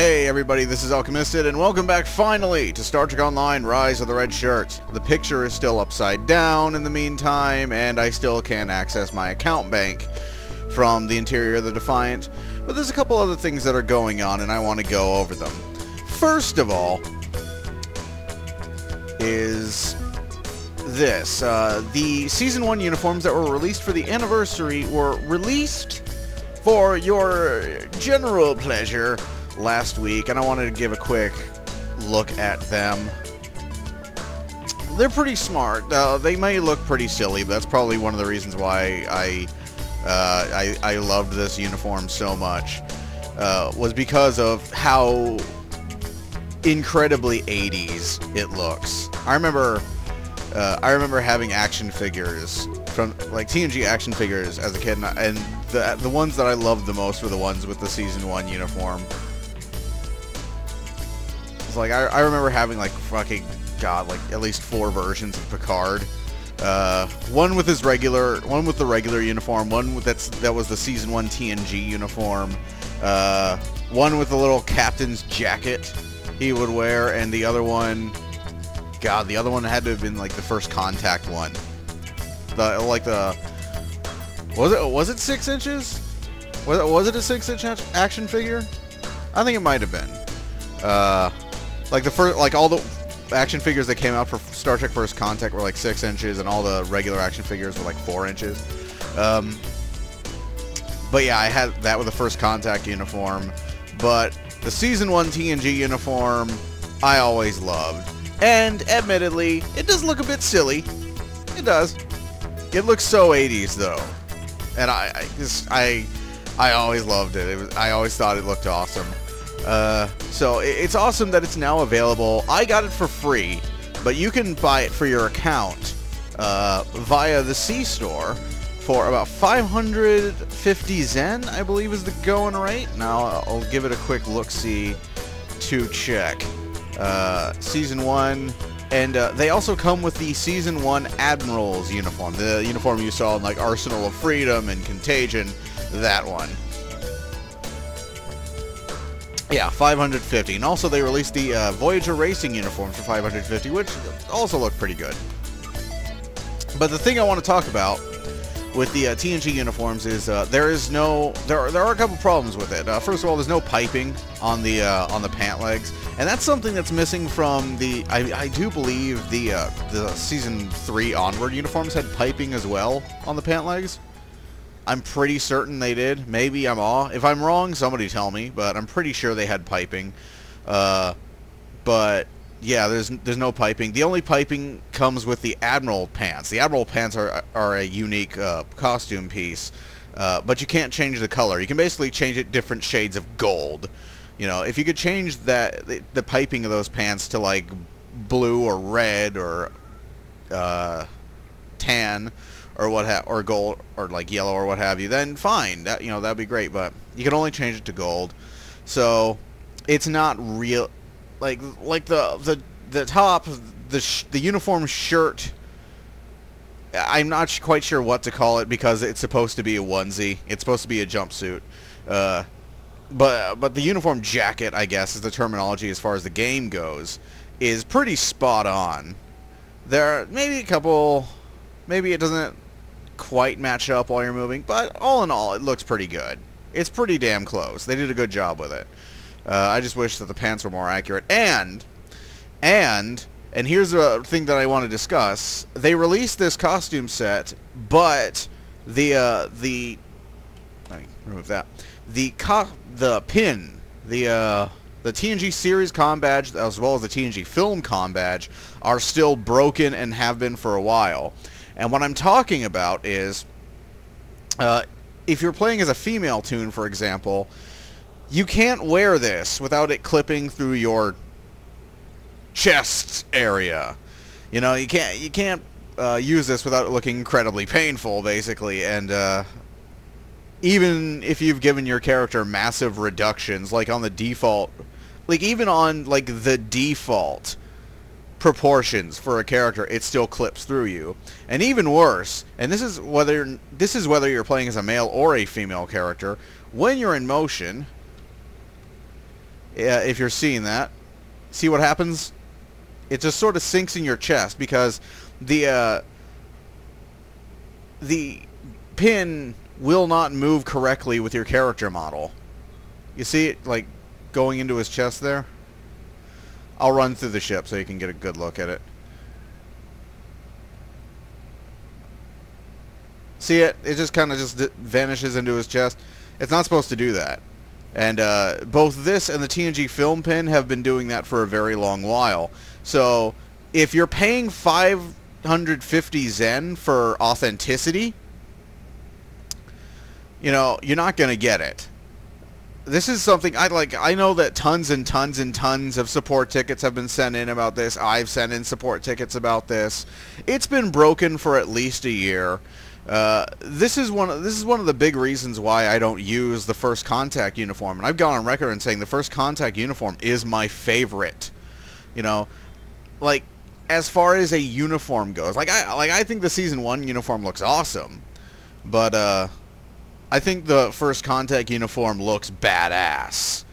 Hey everybody, this is Alchemisted, and welcome back finally to Star Trek Online Rise of the Red Shirt. The picture is still upside down in the meantime, and I still can't access my account bank from the interior of the Defiant. But there's a couple other things that are going on, and I want to go over them. First of all is this. The Season 1 uniforms that were released for the anniversary were released for your general pleasure last week, and I wanted to give a quick look at them. They're pretty smart. They may look pretty silly, but that's probably one of the reasons why I loved this uniform so much, was because of how incredibly 80s it looks. I remember having action figures from like TNG action figures as a kid, and the ones that I loved the most were the ones with the Season 1 uniform. It's like I remember having like fucking like at least 4 versions of Picard. One with the regular uniform, one with that was the Season 1 TNG uniform, one with the little captain's jacket he would wear, and the other one, the other one had to have been like the First Contact one. Was it 6 inches? Was it a 6-inch action figure? I think it might have been. Like all the action figures that came out for Star Trek First Contact were like 6 inches, and all the regular action figures were like 4 inches. But yeah, I had that with the First Contact uniform. But the Season 1 TNG uniform, I always loved. And admittedly, it does look a bit silly. It does. It looks so 80s though, and I always loved it. I always thought it looked awesome. So it's awesome that it's now available. I got it for free, but you can buy it for your account via the C-Store for about 550 Zen, I believe is the going rate. Now I'll give it a quick look-see to check. Season 1, and they also come with the Season 1 Admiral's uniform, the uniform you saw in like Arsenal of Freedom and Contagion, that one. Yeah, 550. And also they released the Voyager Racing uniform for 550, which also looked pretty good. But the thing I want to talk about with the TNG uniforms is there are a couple problems with it. First of all, there's no piping on the pant legs, and that's something that's missing from the. I do believe the Season 3 onward uniforms had piping as well on the pant legs. I'm pretty certain they did. Maybe I'm off. If I'm wrong, somebody tell me. But I'm pretty sure they had piping. But yeah, there's no piping. The only piping comes with the Admiral pants. The Admiral pants are a unique costume piece, but you can't change the color. You can basically change it different shades of gold. You know, if you could change the piping of those pants to like blue or red or tan or gold or like yellow or what have you, then fine. That'd be great. But you can only change it to gold, so it's not real. Like the top, the uniform shirt, I'm not quite sure what to call it because it's supposed to be a onesie. It's supposed to be a jumpsuit. But the uniform jacket, I guess, is the terminology as far as the game goes, is pretty spot on. There are maybe a couple, maybe it doesn't quite match up while you're moving, but all in all, it looks pretty good. It's pretty damn close. They did a good job with it. I just wish that the pants were more accurate. And here's a thing that I want to discuss. They released this costume set, but let me remove that. The pin, the TNG series comm badge, as well as the TNG film comm badge, are still broken and have been for a while. And what I'm talking about is, if you're playing as a female toon, for example, you can't wear this without it clipping through your chest area. You know, you can't use this without it looking incredibly painful, basically. And even if you've given your character massive reductions, like on the default, like even on like the default proportions for a character, it still clips through you. And even worse, and this is whether you're playing as a male or a female character, when you're in motion, if you're seeing that. See what happens? It just sort of sinks in your chest because the pin will not move correctly with your character model. You see it, like, going into his chest there? I'll run through the ship so you can get a good look at it. See it? It just kind of just vanishes into his chest. It's not supposed to do that. And both this and the TNG film pin have been doing that for a very long while. So if you're paying 550 Zen for authenticity, you know, you're not going to get it. This is something I know that tons and tons and tons of support tickets have been sent in about this. I've sent in support tickets about this. It's been broken for at least a year. This is one of the big reasons why I don't use the First Contact uniform, and I've gone on record in saying the First Contact uniform is my favorite. You know, like, as far as a uniform goes, I think the Season 1 uniform looks awesome, but I think the First Contact uniform looks badass.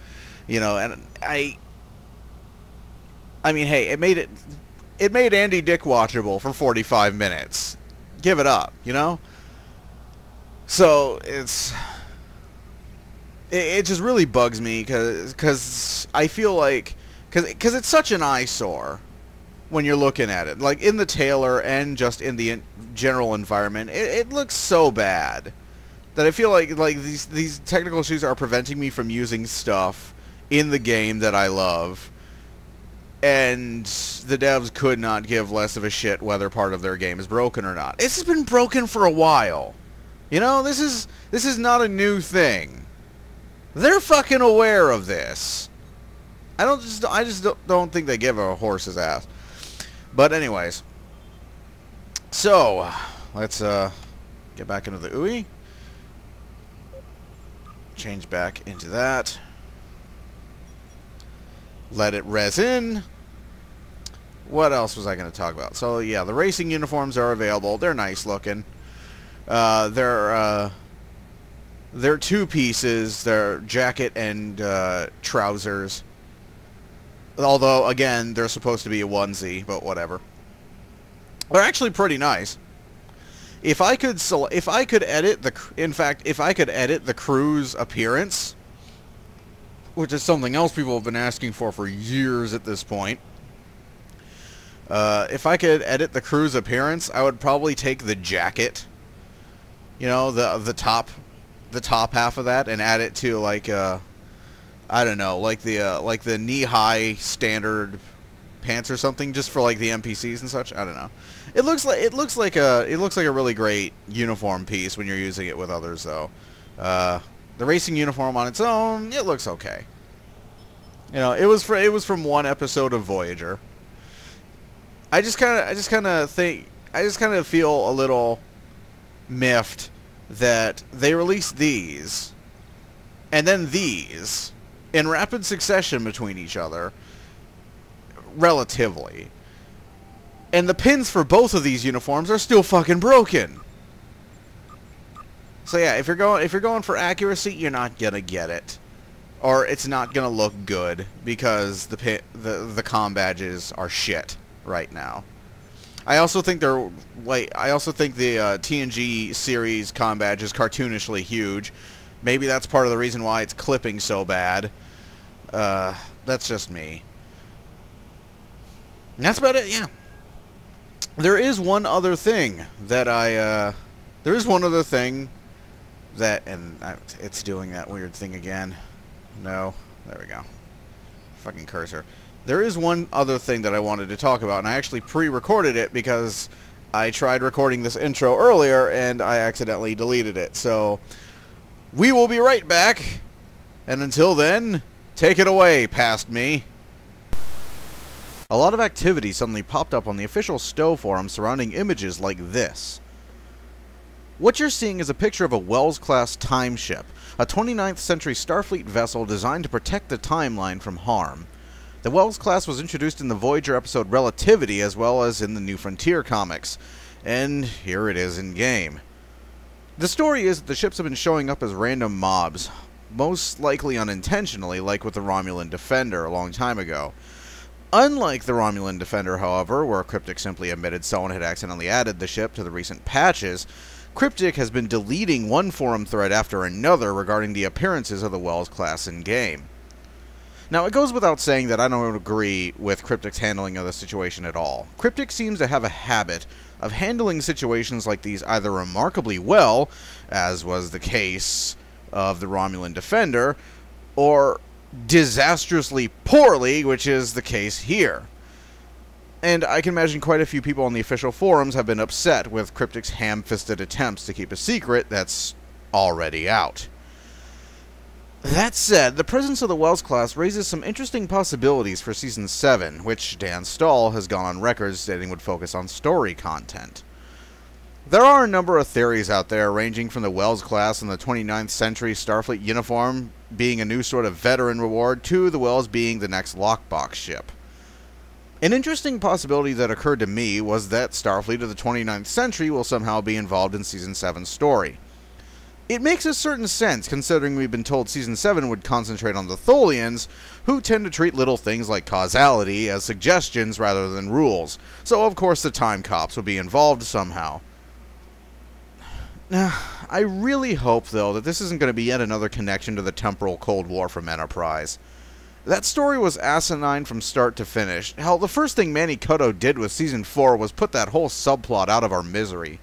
You know, and I mean, hey, it made Andy Dick watchable for 45 minutes. Give it up, you know? So, it just really bugs me, because I feel like, because it's such an eyesore when you're looking at it. Like, in the Taylor and just in the general environment, it looks so bad that I feel like these technical issues are preventing me from using stuff in the game that I love. And the devs could not give less of a shit whether part of their game is broken or not. This has been broken for a while. You know, this is not a new thing. They're fucking aware of this. I just don't think they give a horse's ass. But anyways, so let's get back into the UI. Change back into that. Let it res in. What else was I going to talk about? So yeah, the racing uniforms are available. They're nice looking. They're two pieces. They're jacket and trousers. Although again, they're supposed to be a onesie, but whatever. They're actually pretty nice. If I could edit the crew's appearance, which is something else people have been asking for years at this point. If I could edit the crew's appearance, I would probably take the jacket, you know, the top half of that, and add it to like I don't know, like the knee-high standard pants or something, just for like the NPCs and such. I don't know. It looks like a really great uniform piece when you're using it with others, though. The racing uniform on its own, it looks okay. You know, it was from one episode of Voyager. I just kind of feel a little miffed that they released these and then these in rapid succession between each other, relatively. And the pins for both of these uniforms are still fucking broken. So yeah, if you're going for accuracy, you're not gonna get it, or it's not gonna look good because the comm badges are shit right now. I also think the TNG series comm badge is cartoonishly huge. Maybe that's part of the reason why it's clipping so bad. That's just me. And that's about it. Yeah. There is one other thing that it's doing that weird thing again. No, there we go. Fucking cursor. There is one other thing that I wanted to talk about, and I actually pre-recorded it because I tried recording this intro earlier and I accidentally deleted it. So we will be right back, and until then, take it away, past me. A lot of activity suddenly popped up on the official STO forum surrounding images like this. What you're seeing is a picture of a Wells-class time ship, a 29th century Starfleet vessel designed to protect the timeline from harm. The Wells class was introduced in the Voyager episode Relativity as well as in the New Frontier comics, and here it is in game. The story is that the ships have been showing up as random mobs. most likely unintentionally, like with the Romulan Defender a long time ago. Unlike the Romulan Defender, however, where Cryptic simply admitted someone had accidentally added the ship to the recent patches, Cryptic has been deleting one forum thread after another regarding the appearances of the Wells class in-game. Now, it goes without saying that I don't agree with Cryptic's handling of the situation at all. Cryptic seems to have a habit of handling situations like these either remarkably well, as was the case of the Romulan Defender, or disastrously poorly, which is the case here. And I can imagine quite a few people on the official forums have been upset with Cryptic's ham-fisted attempts to keep a secret that's already out. That said, the presence of the Wells class raises some interesting possibilities for Season 7, which Dan Stahl has gone on record stating would focus on story content. There are a number of theories out there, ranging from the Wells class in the 29th century Starfleet uniform being a new sort of veteran reward, to the Wells being the next lockbox ship. An interesting possibility that occurred to me was that Starfleet of the 29th century will somehow be involved in Season 7's story. It makes a certain sense, considering we've been told Season 7 would concentrate on the Tholians, who tend to treat little things like causality as suggestions rather than rules, so of course the Time Cops would be involved somehow. I really hope, though, that this isn't going to be yet another connection to the temporal Cold War from Enterprise. That story was asinine from start to finish. Hell, the first thing Manny Cotto did with Season 4 was put that whole subplot out of our misery.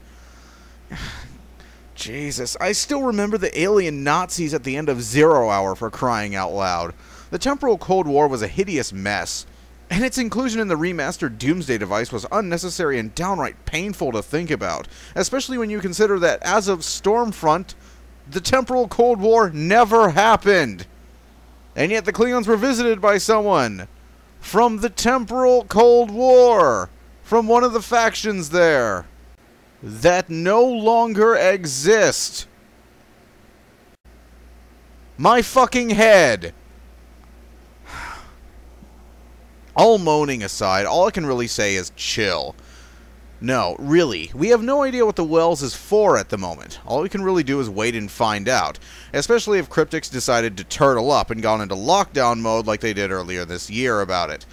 Jesus, I still remember the alien Nazis at the end of Zero Hour, for crying out loud. The temporal Cold War was a hideous mess, and its inclusion in the remastered Doomsday device was unnecessary and downright painful to think about, especially when you consider that, as of Stormfront, the temporal Cold War never happened. And yet the Klingons were visited by someone from the temporal Cold War, from one of the factions there, that no longer exist. My fucking head! All moaning aside, all I can really say is chill. No, really, we have no idea what the Wells is for at the moment. All we can really do is wait and find out, especially if Cryptic's decided to turtle up and gone into lockdown mode like they did earlier this year about it.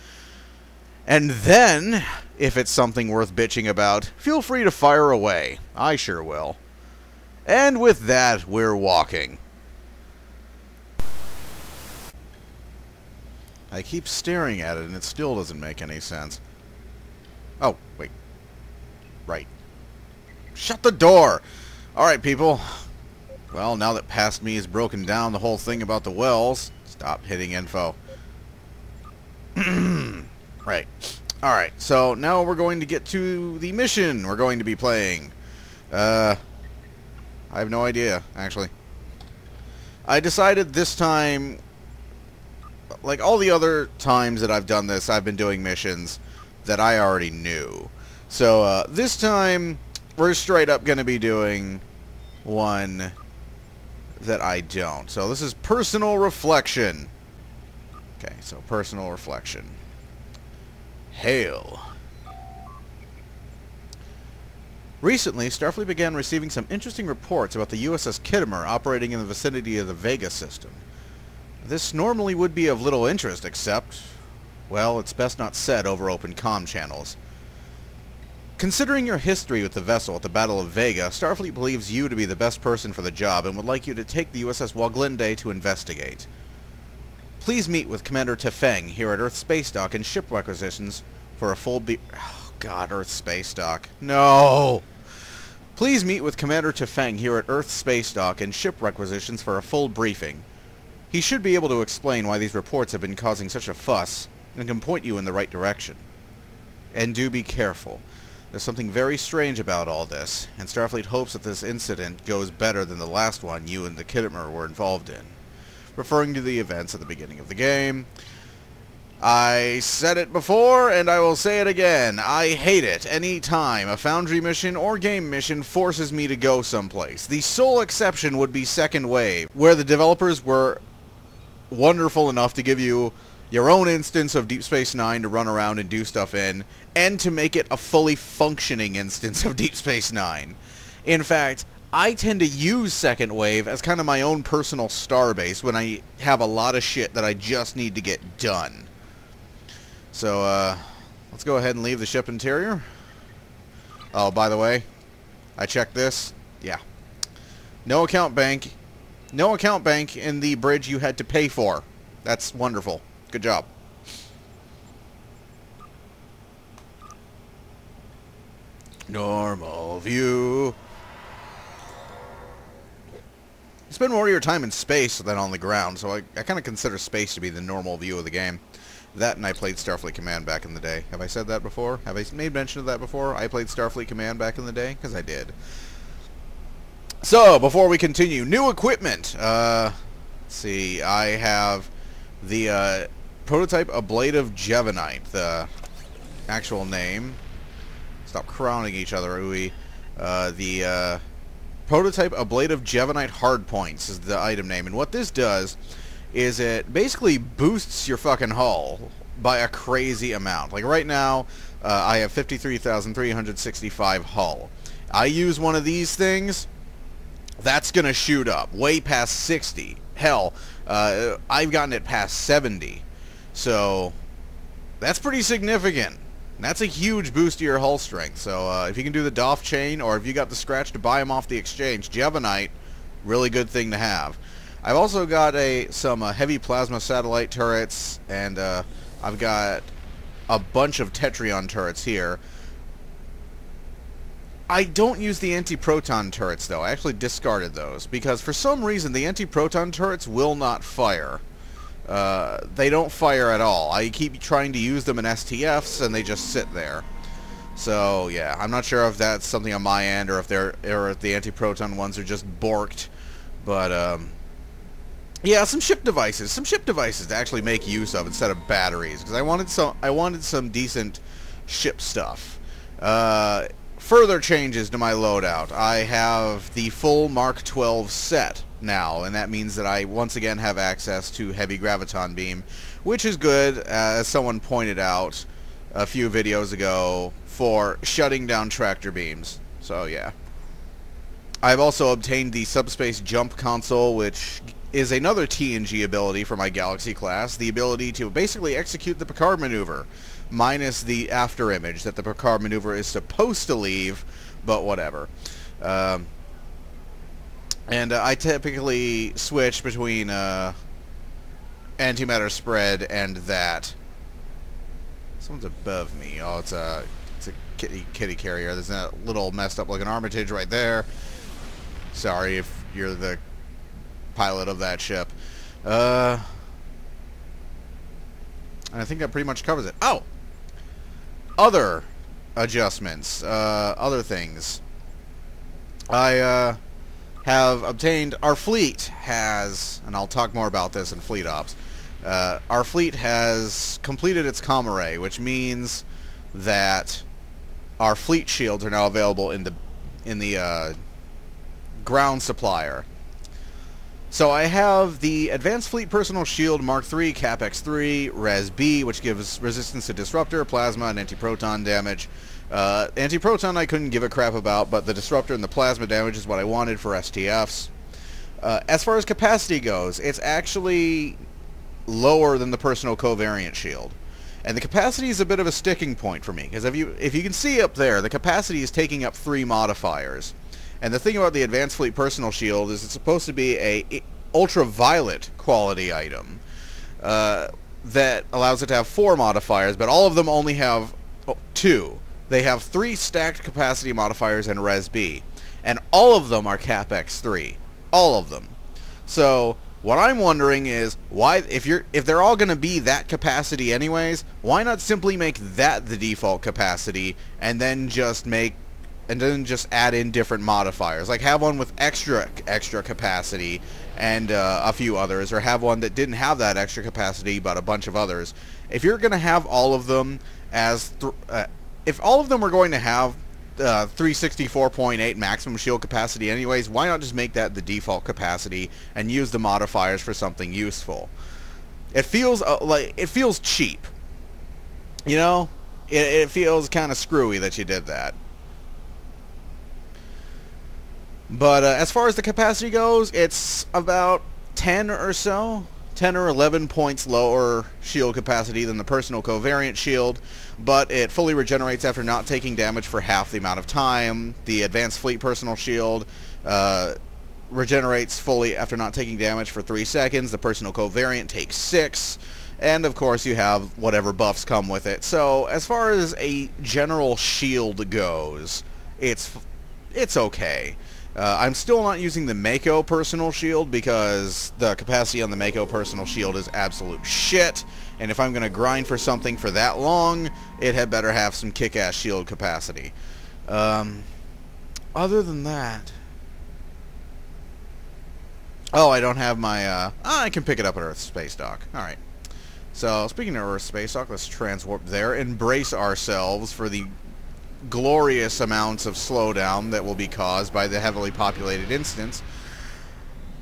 And then, if it's something worth bitching about, feel free to fire away. I sure will. And with that, we're walking. I keep staring at it and it still doesn't make any sense. Oh, wait. Right. Shut the door! Alright, people. Well, now that Past Me has broken down the whole thing about the Wells, stop hitting info. Right. Alright, so now we're going to get to the mission we're going to be playing. I have no idea, actually. I decided this time, like all the other times that I've done this, I've been doing missions that I already knew. So, this time, we're straight up going to be doing one that I don't. So, this is Personal Reflection. Okay, so Personal Reflection. Hail. Recently, Starfleet began receiving some interesting reports about the U.S.S. Khitomer operating in the vicinity of the Vega system. This normally would be of little interest, except, well, it's best not said over open comm channels. Considering your history with the vessel at the Battle of Vega, Starfleet believes you to be the best person for the job and would like you to take the U.S.S. Woglinde to investigate. Please meet with Commander Tefeng here at Earth Space Dock and ship requisitions for a full Oh, God, Earth Space Dock. No! Please meet with Commander Tefeng here at Earth Space Dock and ship requisitions for a full briefing. He should be able to explain why these reports have been causing such a fuss and can point you in the right direction. And do be careful. There's something very strange about all this, and Starfleet hopes that this incident goes better than the last one you and the Khitomer were involved in. Referring to the events at the beginning of the game. I said it before, and I will say it again. I hate it any time a Foundry mission or game mission forces me to go someplace. The sole exception would be Second Wave, where the developers were wonderful enough to give you your own instance of Deep Space Nine to run around and do stuff in, and to make it a fully functioning instance of Deep Space Nine. In fact, I tend to use Second Wave as kind of my own personal starbase when I have a lot of shit that I just need to get done. So, let's go ahead and leave the ship interior. Oh, by the way, I checked this. Yeah. No account bank. No account bank in the bridge you had to pay for. That's wonderful. Good job. Normal view. You spend more of your time in space than on the ground, so I kind of consider space to be the normal view of the game. That and I played Starfleet Command back in the day. Have I said that before? Have I made mention of that before? I played Starfleet Command back in the day? Because I did. So, before we continue, new equipment. Let's see, I have the prototype ablative Jevanite, the actual name. Stop crowning each other, ooey. The prototype ablative Jevanite hardpoints is the item name, and what this does is it basically boosts your fucking hull by a crazy amount. Like right now, I have 53,365 hull. I use one of these things, that's gonna shoot up way past 60. Hell, I've gotten it past 70. So that's pretty significant. That's a huge boost to your hull strength. So if you can do the DOF chain, or if you got the scratch to buy them off the exchange, Jevanite, really good thing to have. I've also got some heavy plasma satellite turrets, and I've got a bunch of Tetrion turrets here. I don't use the anti-proton turrets, though. I actually discarded those, because for some reason the anti-proton turrets will not fire. They don't fire at all. I keep trying to use them in STFs, and they just sit there. So, yeah, I'm not sure if that's something on my end, or if the anti-proton ones are just borked. But, yeah, some ship devices to actually make use of instead of batteries, because I wanted some decent ship stuff. Further changes to my loadout. I have the full Mark 12 set now, and that means that I once again have access to heavy graviton beam, which is good, as someone pointed out a few videos ago, for shutting down tractor beams. So yeah. I've also obtained the subspace jump console, which is another TNG ability for my Galaxy class, the ability to basically execute the Picard maneuver, minus the after image that the Picard maneuver is supposed to leave, but whatever. And I typically switch between antimatter spread and that. Someone's above me. Oh, it's a kitty carrier. There's a little messed up looking Armitage right there. Sorry if you're the pilot of that ship. And I think that pretty much covers it. Oh! Other adjustments. Other things. I have obtained... Our fleet has... And I'll talk more about this in Fleet Ops. Our fleet has completed its comm array, which means that our fleet shields are now available in the ground supplier. So I have the Advanced Fleet Personal Shield Mark III, CapEx 3, Res B, which gives resistance to disruptor, plasma, and anti-proton damage. Anti-proton I couldn't give a crap about, but the disruptor and the plasma damage is what I wanted for STFs. As far as capacity goes, it's actually lower than the personal covariant shield. And the capacity is a bit of a sticking point for me, because if you can see up there, the capacity is taking up 3 modifiers. And the thing about the Advanced Fleet Personal Shield is it's supposed to be a ultraviolet quality item that allows it to have 4 modifiers, but all of them only have 2. They have 3 stacked capacity modifiers and Res B, and all of them are CapEx 3. All of them. So what I'm wondering is why, if they're all going to be that capacity anyways, why not simply make that the default capacity and then just add in different modifiers, like have one with extra capacity and a few others, or have one that didn't have that extra capacity but a bunch of others. If you're going to have all of them as if all of them were going to have 364.8 maximum shield capacity anyways, why not just make that the default capacity and use the modifiers for something useful? It feels it feels cheap, you know. It feels kind of screwy that you did that. But as far as the capacity goes, it's about 10 or so, 10 or 11 points lower shield capacity than the personal covariant shield, but it fully regenerates after not taking damage for half the amount of time. The advanced fleet personal shield regenerates fully after not taking damage for 3 seconds. The personal covariant takes 6. And of course you have whatever buffs come with it. So as far as a general shield goes, it's okay. I'm still not using the Mako personal shield because the capacity on the Mako personal shield is absolute shit. And if I'm going to grind for something for that long, it had better have some kick-ass shield capacity. Other than that... Oh, I don't have my... I can pick it up at Earth Space Dock. Alright. So, speaking of Earth Space Dock, let's transwarp there. Embrace ourselves for the glorious amounts of slowdown that will be caused by the heavily populated instance.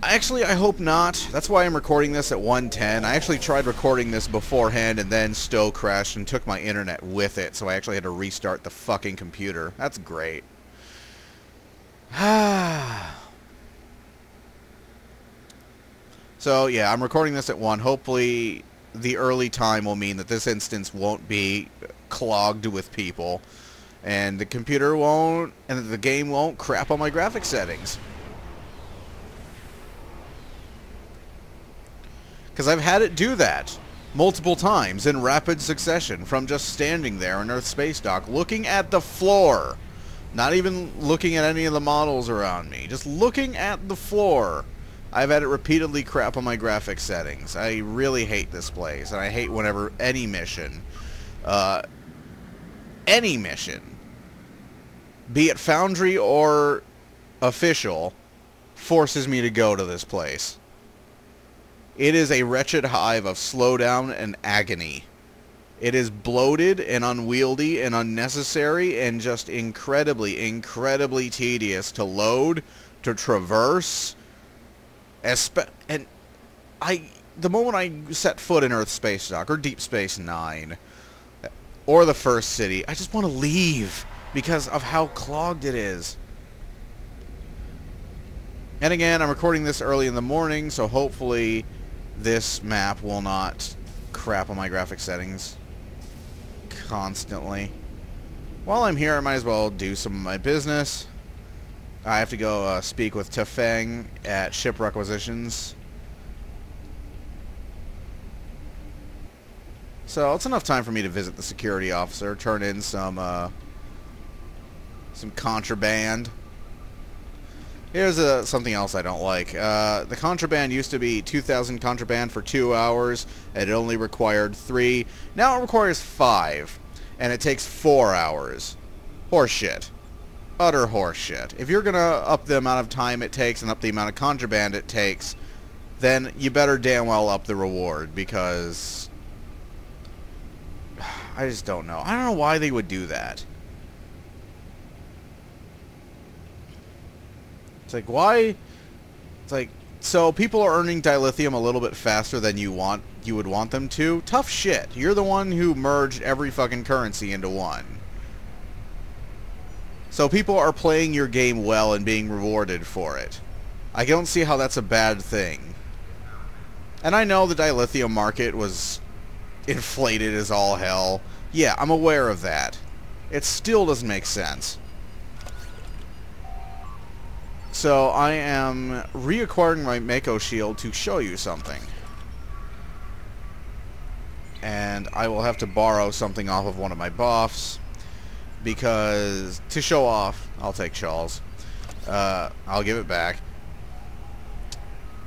Actually, I hope not. That's why I'm recording this at 110. I actually tried recording this beforehand, and then STO crashed and took my internet with it, so I actually had to restart the fucking computer. That's great. So, yeah, I'm recording this at 1. Hopefully, the early time will mean that this instance won't be clogged with people, and the computer won't, and the game won't crap on my graphics settings. Because I've had it do that multiple times in rapid succession from just standing there in Earth Space Dock looking at the floor. Not even looking at any of the models around me. Just looking at the floor. I've had it repeatedly crap on my graphics settings. I really hate this place. And I hate whenever any mission, be it Foundry or official, forces me to go to this place. It is a wretched hive of slowdown and agony. It is bloated and unwieldy and unnecessary and just incredibly, incredibly tedious to load, to traverse. And the moment I set foot in Earth Space Dock, or Deep Space Nine, or the first city, I just want to leave because of how clogged it is. And again, I'm recording this early in the morning, so hopefully this map will not crap on my graphic settings constantly. While I'm here, I might as well do some of my business. I have to go speak with Tefeng at Ship Requisitions. So it's enough time for me to visit the security officer, turn in some contraband. Here's something else I don't like. The contraband used to be 2,000 contraband for 2 hours, and it only required 3. Now it requires 5, and it takes 4 hours. Horseshit. Utter horseshit. If you're gonna up the amount of time it takes and up the amount of contraband it takes, then you better damn well up the reward, because I just don't know. I don't know why they would do that. It's like, why? It's like, so people are earning dilithium a little bit faster than you would want them to? Tough shit. You're the one who merged every fucking currency into one. So people are playing your game well and being rewarded for it. I don't see how that's a bad thing. And I know the dilithium market was inflated as all hell. Yeah, I'm aware of that. It still doesn't make sense. So I am reacquiring my Mako shield to show you something. And I will have to borrow something off of one of my buffs. Because, to show off, I'll take Charles. I'll give it back.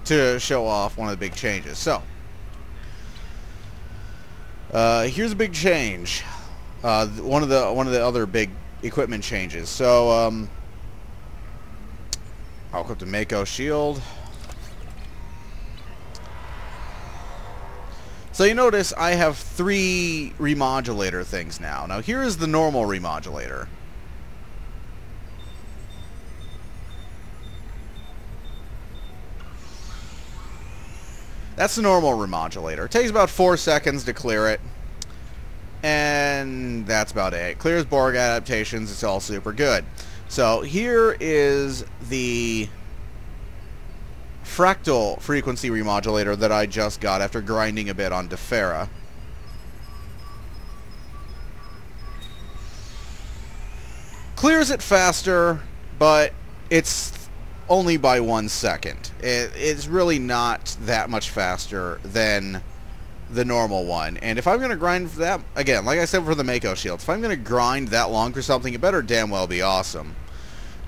To show off one of the big changes. So, here's a big change. One of the other big equipment changes. So, I'll equip the Mako shield. So you notice I have 3 remodulator things now. Now here is the normal remodulator. That's the normal remodulator. It takes about 4 seconds to clear it. And that's about it. Clears Borg adaptations. It's all super good. So here is the fractal frequency remodulator that I just got after grinding a bit on Defera. Clears it faster, but it's only by 1 second. It's really not that much faster than the normal one. And if I'm going to grind for that, again, like I said for the Mako shields, if I'm going to grind that long for something, it better damn well be awesome.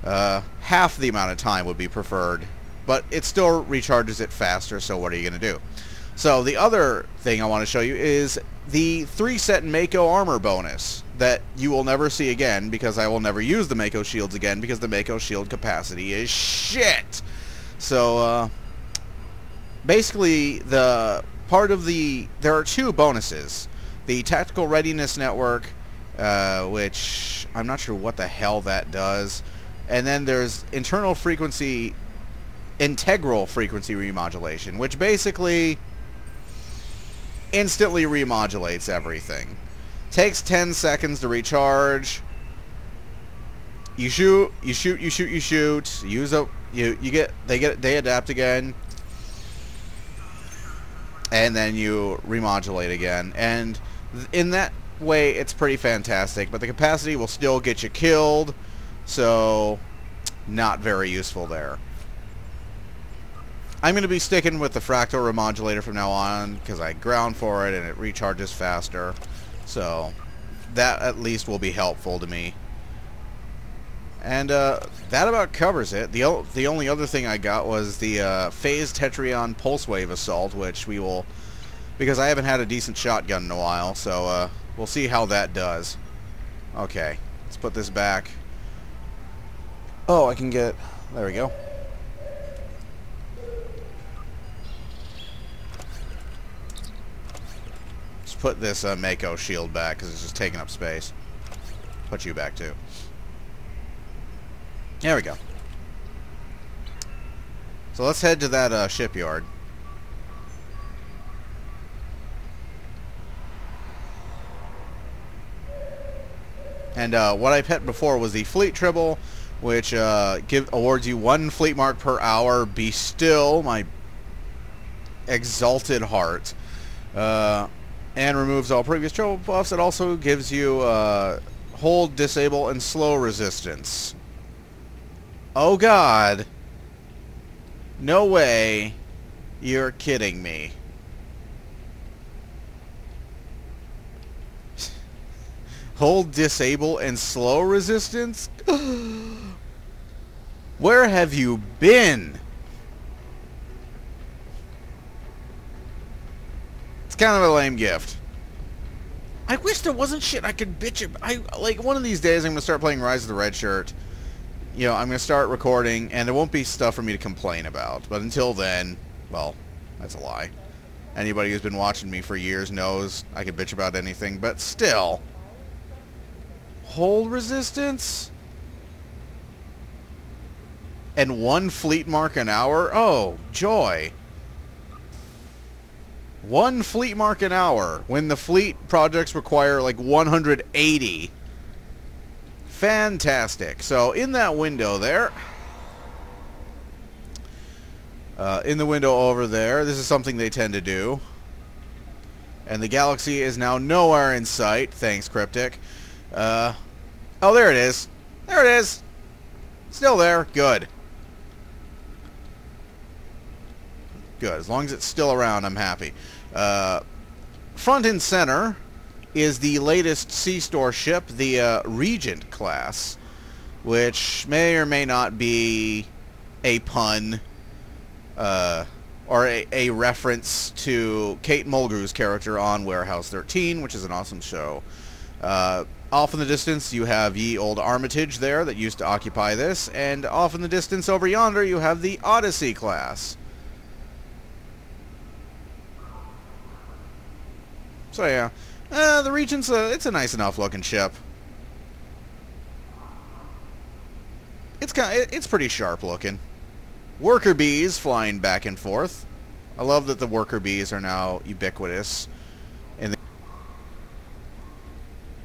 Half the amount of time would be preferred, but it still recharges it faster, so what are you going to do? So the other thing I want to show you is the 3-set Mako armor bonus that you will never see again, because I will never use the Mako shields again, because the Mako shield capacity is shit. So basically the part of the, there are 2 bonuses. The Tactical Readiness Network, which I'm not sure what the hell that does, and then there's integral frequency remodulation, which basically instantly remodulates everything. Takes 10 seconds to recharge. You shoot, you shoot, you shoot, you shoot. Use up, they adapt again, and then you remodulate again. And in that way, it's pretty fantastic. But the capacity will still get you killed, so not very useful there. I'm going to be sticking with the fractal remodulator from now on, because I ground for it and it recharges faster. So that at least will be helpphul to me. And that about covers it. The only other thing I got was the phased Tetrion pulse wave assault, which we will, because I haven't had a decent shotgun in a while, so we'll see how that does. Okay, let's put this back. Oh, I can get, there we go. Put this Mako shield back because it's just taking up space. Put you back too. There we go. So let's head to that shipyard. And what I pet before was the fleet tribble, which awards you 1 fleet mark per hour. Be still, my exalted heart. And removes all previous trouble buffs. It also gives you hold, disable, and slow resistance. Oh god. No way. You're kidding me. Hold, disable, and slow resistance? Where have you been? It's kind of a lame gift. I wish there wasn't shit I could bitch about. Like, one of these days I'm going to start playing Rise of the REDSHIRT. You know, I'm going to start recording, and there won't be stuff for me to complain about. But until then, well, that's a lie. Anybody who's been watching me for years knows I could bitch about anything, but still. Hold resistance? And 1 fleet mark an hour? Oh, joy. 1 fleet mark an hour, when the fleet projects require like 180. Fantastic. So in that window there, in the window over there, this is something they tend to do. And the galaxy is now nowhere in sight. Thanks, Cryptic. Oh, there it is. There it is. Still there. Good. Good. As long as it's still around, I'm happy. Front and center is the latest C-Store ship, the Regent class, which may or may not be a pun or a reference to Kate Mulgrew's character on Warehouse 13, which is an awesome show. Off in the distance, you have Ye Old Armitage there that used to occupy this, and off in the distance over yonder, you have the Odyssey class. So yeah, the Regent's it's a nice enough looking ship. It's pretty sharp looking. Worker bees flying back and forth. I love that the worker bees are now ubiquitous. In the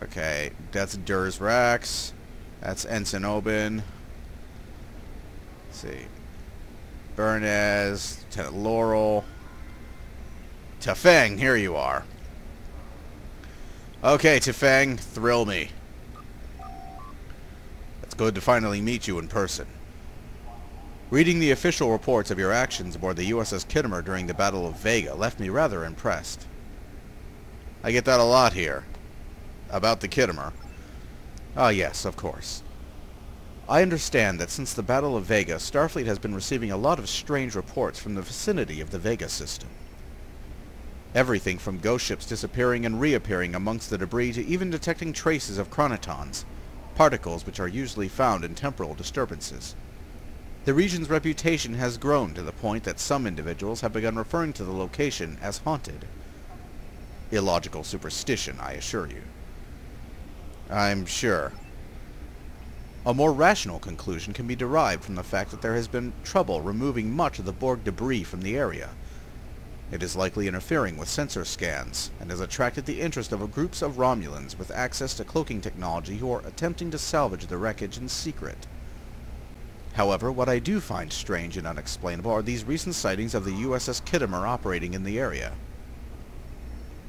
okay, that's Durs Rax. That's Ensign Oben. Let's see. Bernez, Lieutenant Laurel. Tafeng, here you are. Okay, Tafeng, thrill me. It's good to finally meet you in person. Reading the official reports of your actions aboard the U.S.S. Khitomer during the Battle of Vega left me rather impressed. I get that a lot here. About the Khitomer. Ah, yes, of course. I understand that since the Battle of Vega, Starfleet has been receiving a lot of strange reports from the vicinity of the Vega system. Everything from ghost ships disappearing and reappearing amongst the debris to even detecting traces of chronotons, particles which are usually found in temporal disturbances. The region's reputation has grown to the point that some individuals have begun referring to the location as haunted. Illogical superstition, I assure you. I'm sure. A more rational conclusion can be derived from the fact that there has been trouble removing much of the Borg debris from the area. It is likely interfering with sensor scans, and has attracted the interest of groups of Romulans with access to cloaking technology who are attempting to salvage the wreckage in secret. However, what I do find strange and unexplainable are these recent sightings of the U.S.S. Khitomer operating in the area.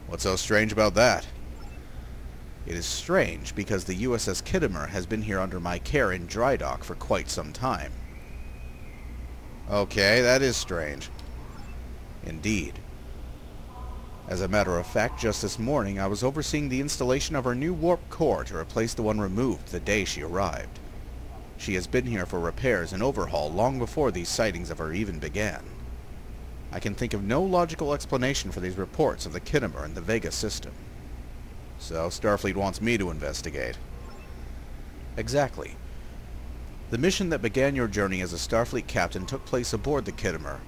What's so strange about that? It is strange because the U.S.S. Khitomer has been here under my care in drydock for quite some time. Okay, that is strange. Indeed. As a matter of fact, just this morning I was overseeing the installation of her new warp core to replace the one removed the day she arrived. She has been here for repairs and overhaul long before these sightings of her even began. I can think of no logical explanation for these reports of the Khitomer and the Vega system. So Starfleet wants me to investigate. Exactly. The mission that began your journey as a Starfleet captain took place aboard the Khitomer,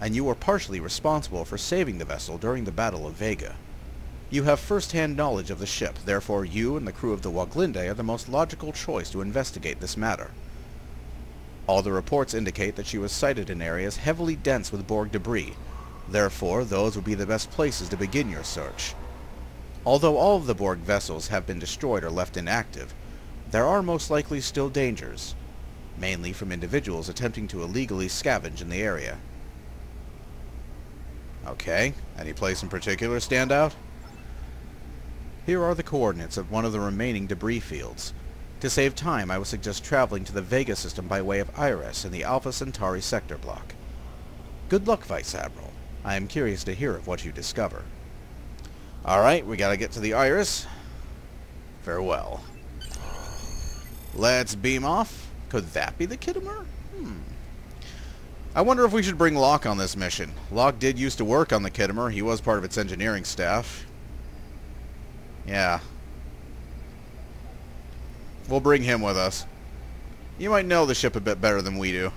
and you were partially responsible for saving the vessel during the Battle of Vega. You have first-hand knowledge of the ship, therefore you and the crew of the Woglinde are the most logical choice to investigate this matter. All the reports indicate that she was sighted in areas heavily dense with Borg debris, therefore those would be the best places to begin your search. Although all of the Borg vessels have been destroyed or left inactive, there are most likely still dangers, mainly from individuals attempting to illegally scavenge in the area. Okay, any place in particular stand out? Here are the coordinates of one of the remaining debris fields. To save time, I would suggest traveling to the Vega system by way of Iris in the Alpha Centauri sector block. Good luck, Vice Admiral. I am curious to hear of what you discover. Alright, we gotta get to the Iris. Farewell. Let's beam off. Could that be the Khitomer? I wonder if we should bring Locke on this mission. Locke did used to work on the Khitomer. He was part of its engineering staff. Yeah. We'll bring him with us. You might know the ship a bit better than we do.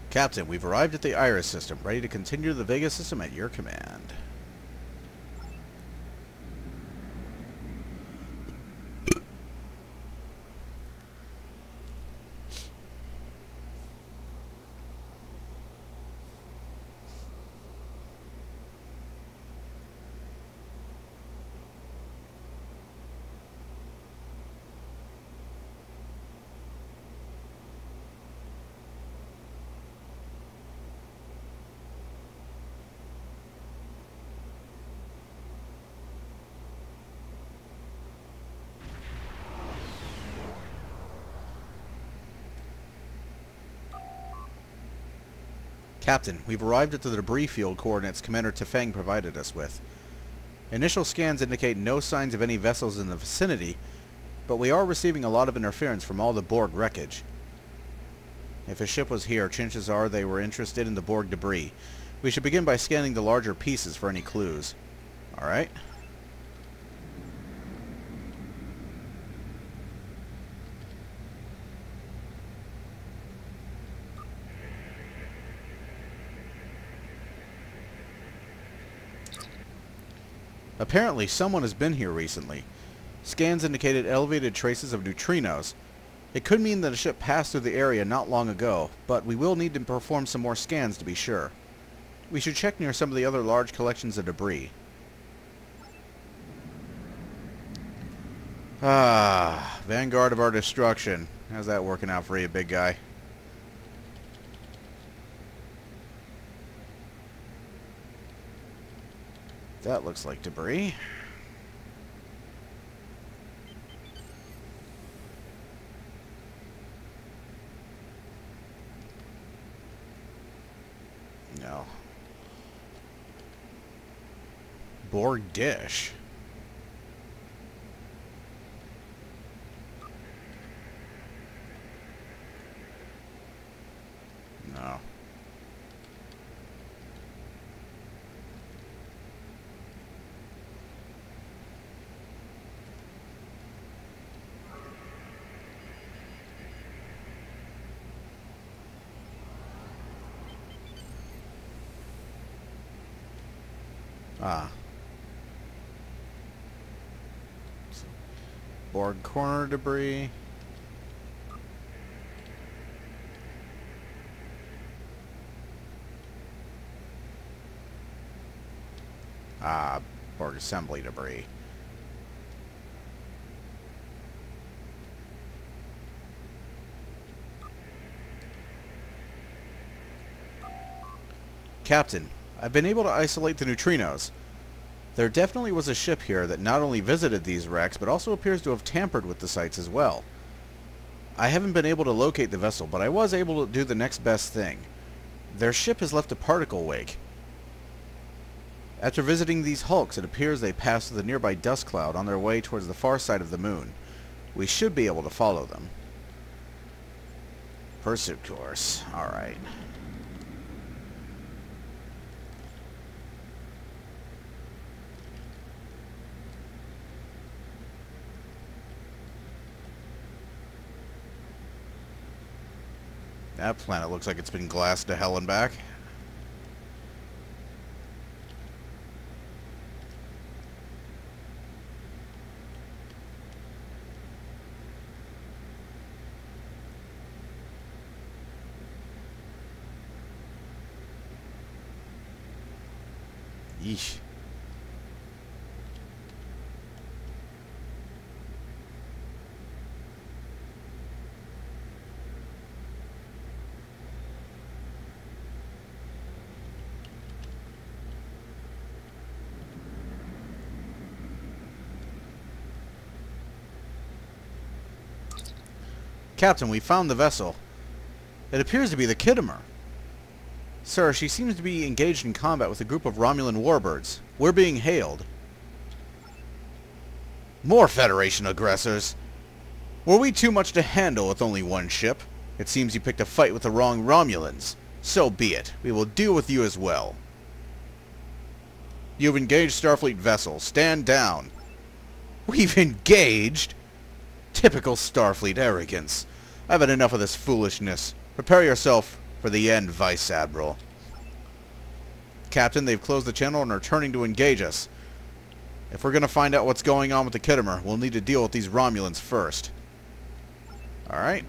Captain, we've arrived at the Iris system, ready to continue to the Vega system at your command. Captain, we've arrived at the debris field coordinates Commander Tafeng provided us with. Initial scans indicate no signs of any vessels in the vicinity, but we are receiving a lot of interference from all the Borg wreckage. If a ship was here, chances are they were interested in the Borg debris. We should begin by scanning the larger pieces for any clues. Alright. Apparently, someone has been here recently. Scans indicated elevated traces of neutrinos. It could mean that a ship passed through the area not long ago, but we will need to perform some more scans to be sure. We should check near some of the other large collections of debris. Ah, vanguard of our destruction. How's that working out for you, big guy? That looks like debris. No. Borg dish. No. Ah. Borg corner debris. Ah, Borg assembly debris. Captain, I've been able to isolate the neutrinos. There definitely was a ship here that not only visited these wrecks, but also appears to have tampered with the sites as well. I haven't been able to locate the vessel, but I was able to do the next best thing. Their ship has left a particle wake. After visiting these hulks, it appears they passed through the nearby dust cloud on their way towards the far side of the moon. We should be able to follow them. Pursuit course. Alright. That planet looks like it's been glassed to hell and back. Yeesh. Captain, we found the vessel. It appears to be the Khitomer. Sir, she seems to be engaged in combat with a group of Romulan warbirds. We're being hailed. More Federation aggressors. Were we too much to handle with only one ship? It seems you picked a fight with the wrong Romulans. So be it. We will deal with you as well. You've engaged Starfleet vessels. Stand down. We've engaged? Typical Starfleet arrogance. I've had enough of this foolishness. Prepare yourself for the end, Vice Admiral. Captain, they've closed the channel and are turning to engage us. If we're going to find out what's going on with the Khitomer, we'll need to deal with these Romulans first. Alright.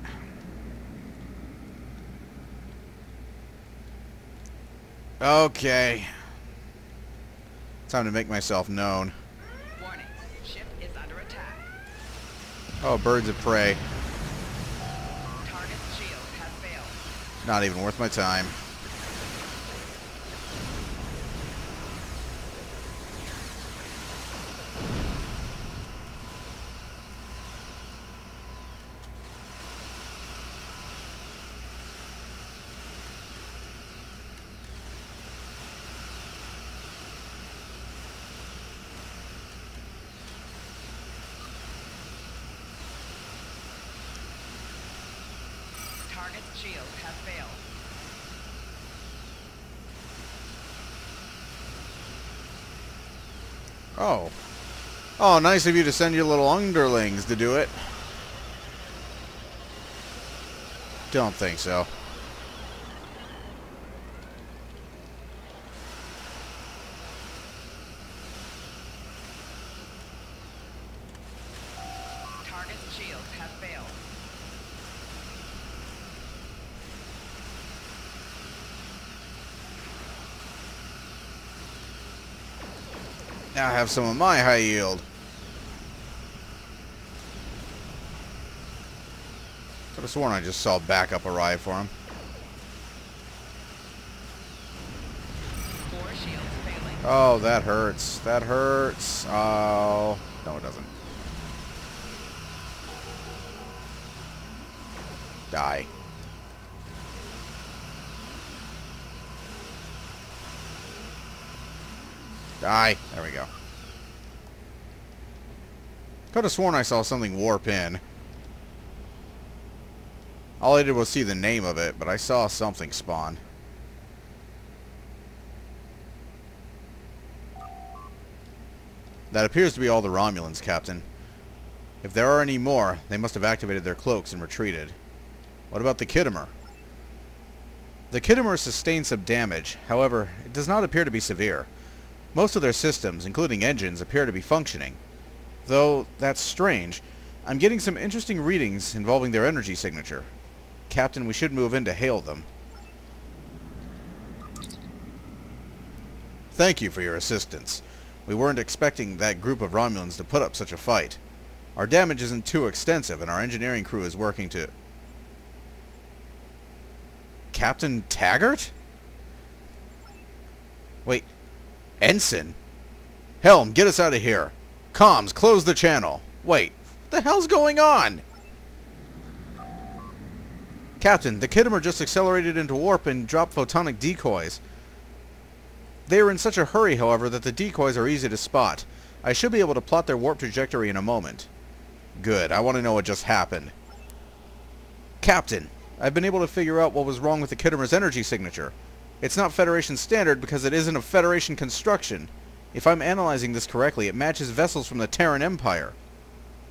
Okay. Time to make myself known. Warning. Ship is under attack. Oh, birds of prey. Target's shield has failed. Not even worth my time. Target's shield has failed. Oh. Oh, nice of you to send your little underlings to do it. Don't think so. Target's shield has failed. Now I have some of my high yield. Could have sworn I just saw backup arrive for him. 4 shields failing. Oh, that hurts. That hurts. Oh, no, it doesn't. Die. Die. There we go. Could have sworn I saw something warp in. All I did was see the name of it, but I saw something spawn. That appears to be all the Romulans, Captain. If there are any more, they must have activated their cloaks and retreated. What about the Khitomer? The Khitomer sustained some damage. However, it does not appear to be severe. Most of their systems, including engines, appear to be functioning. Though, that's strange. I'm getting some interesting readings involving their energy signature. Captain, we should move in to hail them. Thank you for your assistance. We weren't expecting that group of Romulans to put up such a fight. Our damage isn't too extensive, and our engineering crew is working to... Captain Taggart? Wait. Ensign? Helm, get us out of here. Comms, close the channel. Wait, what the hell's going on? Captain, the Khitomer just accelerated into warp and dropped photonic decoys. They are in such a hurry, however, that the decoys are easy to spot. I should be able to plot their warp trajectory in a moment. Good, I want to know what just happened. Captain, I've been able to figure out what was wrong with the Khitomer's energy signature. It's not Federation standard because it isn't a Federation construction. If I'm analyzing this correctly, it matches vessels from the Terran Empire.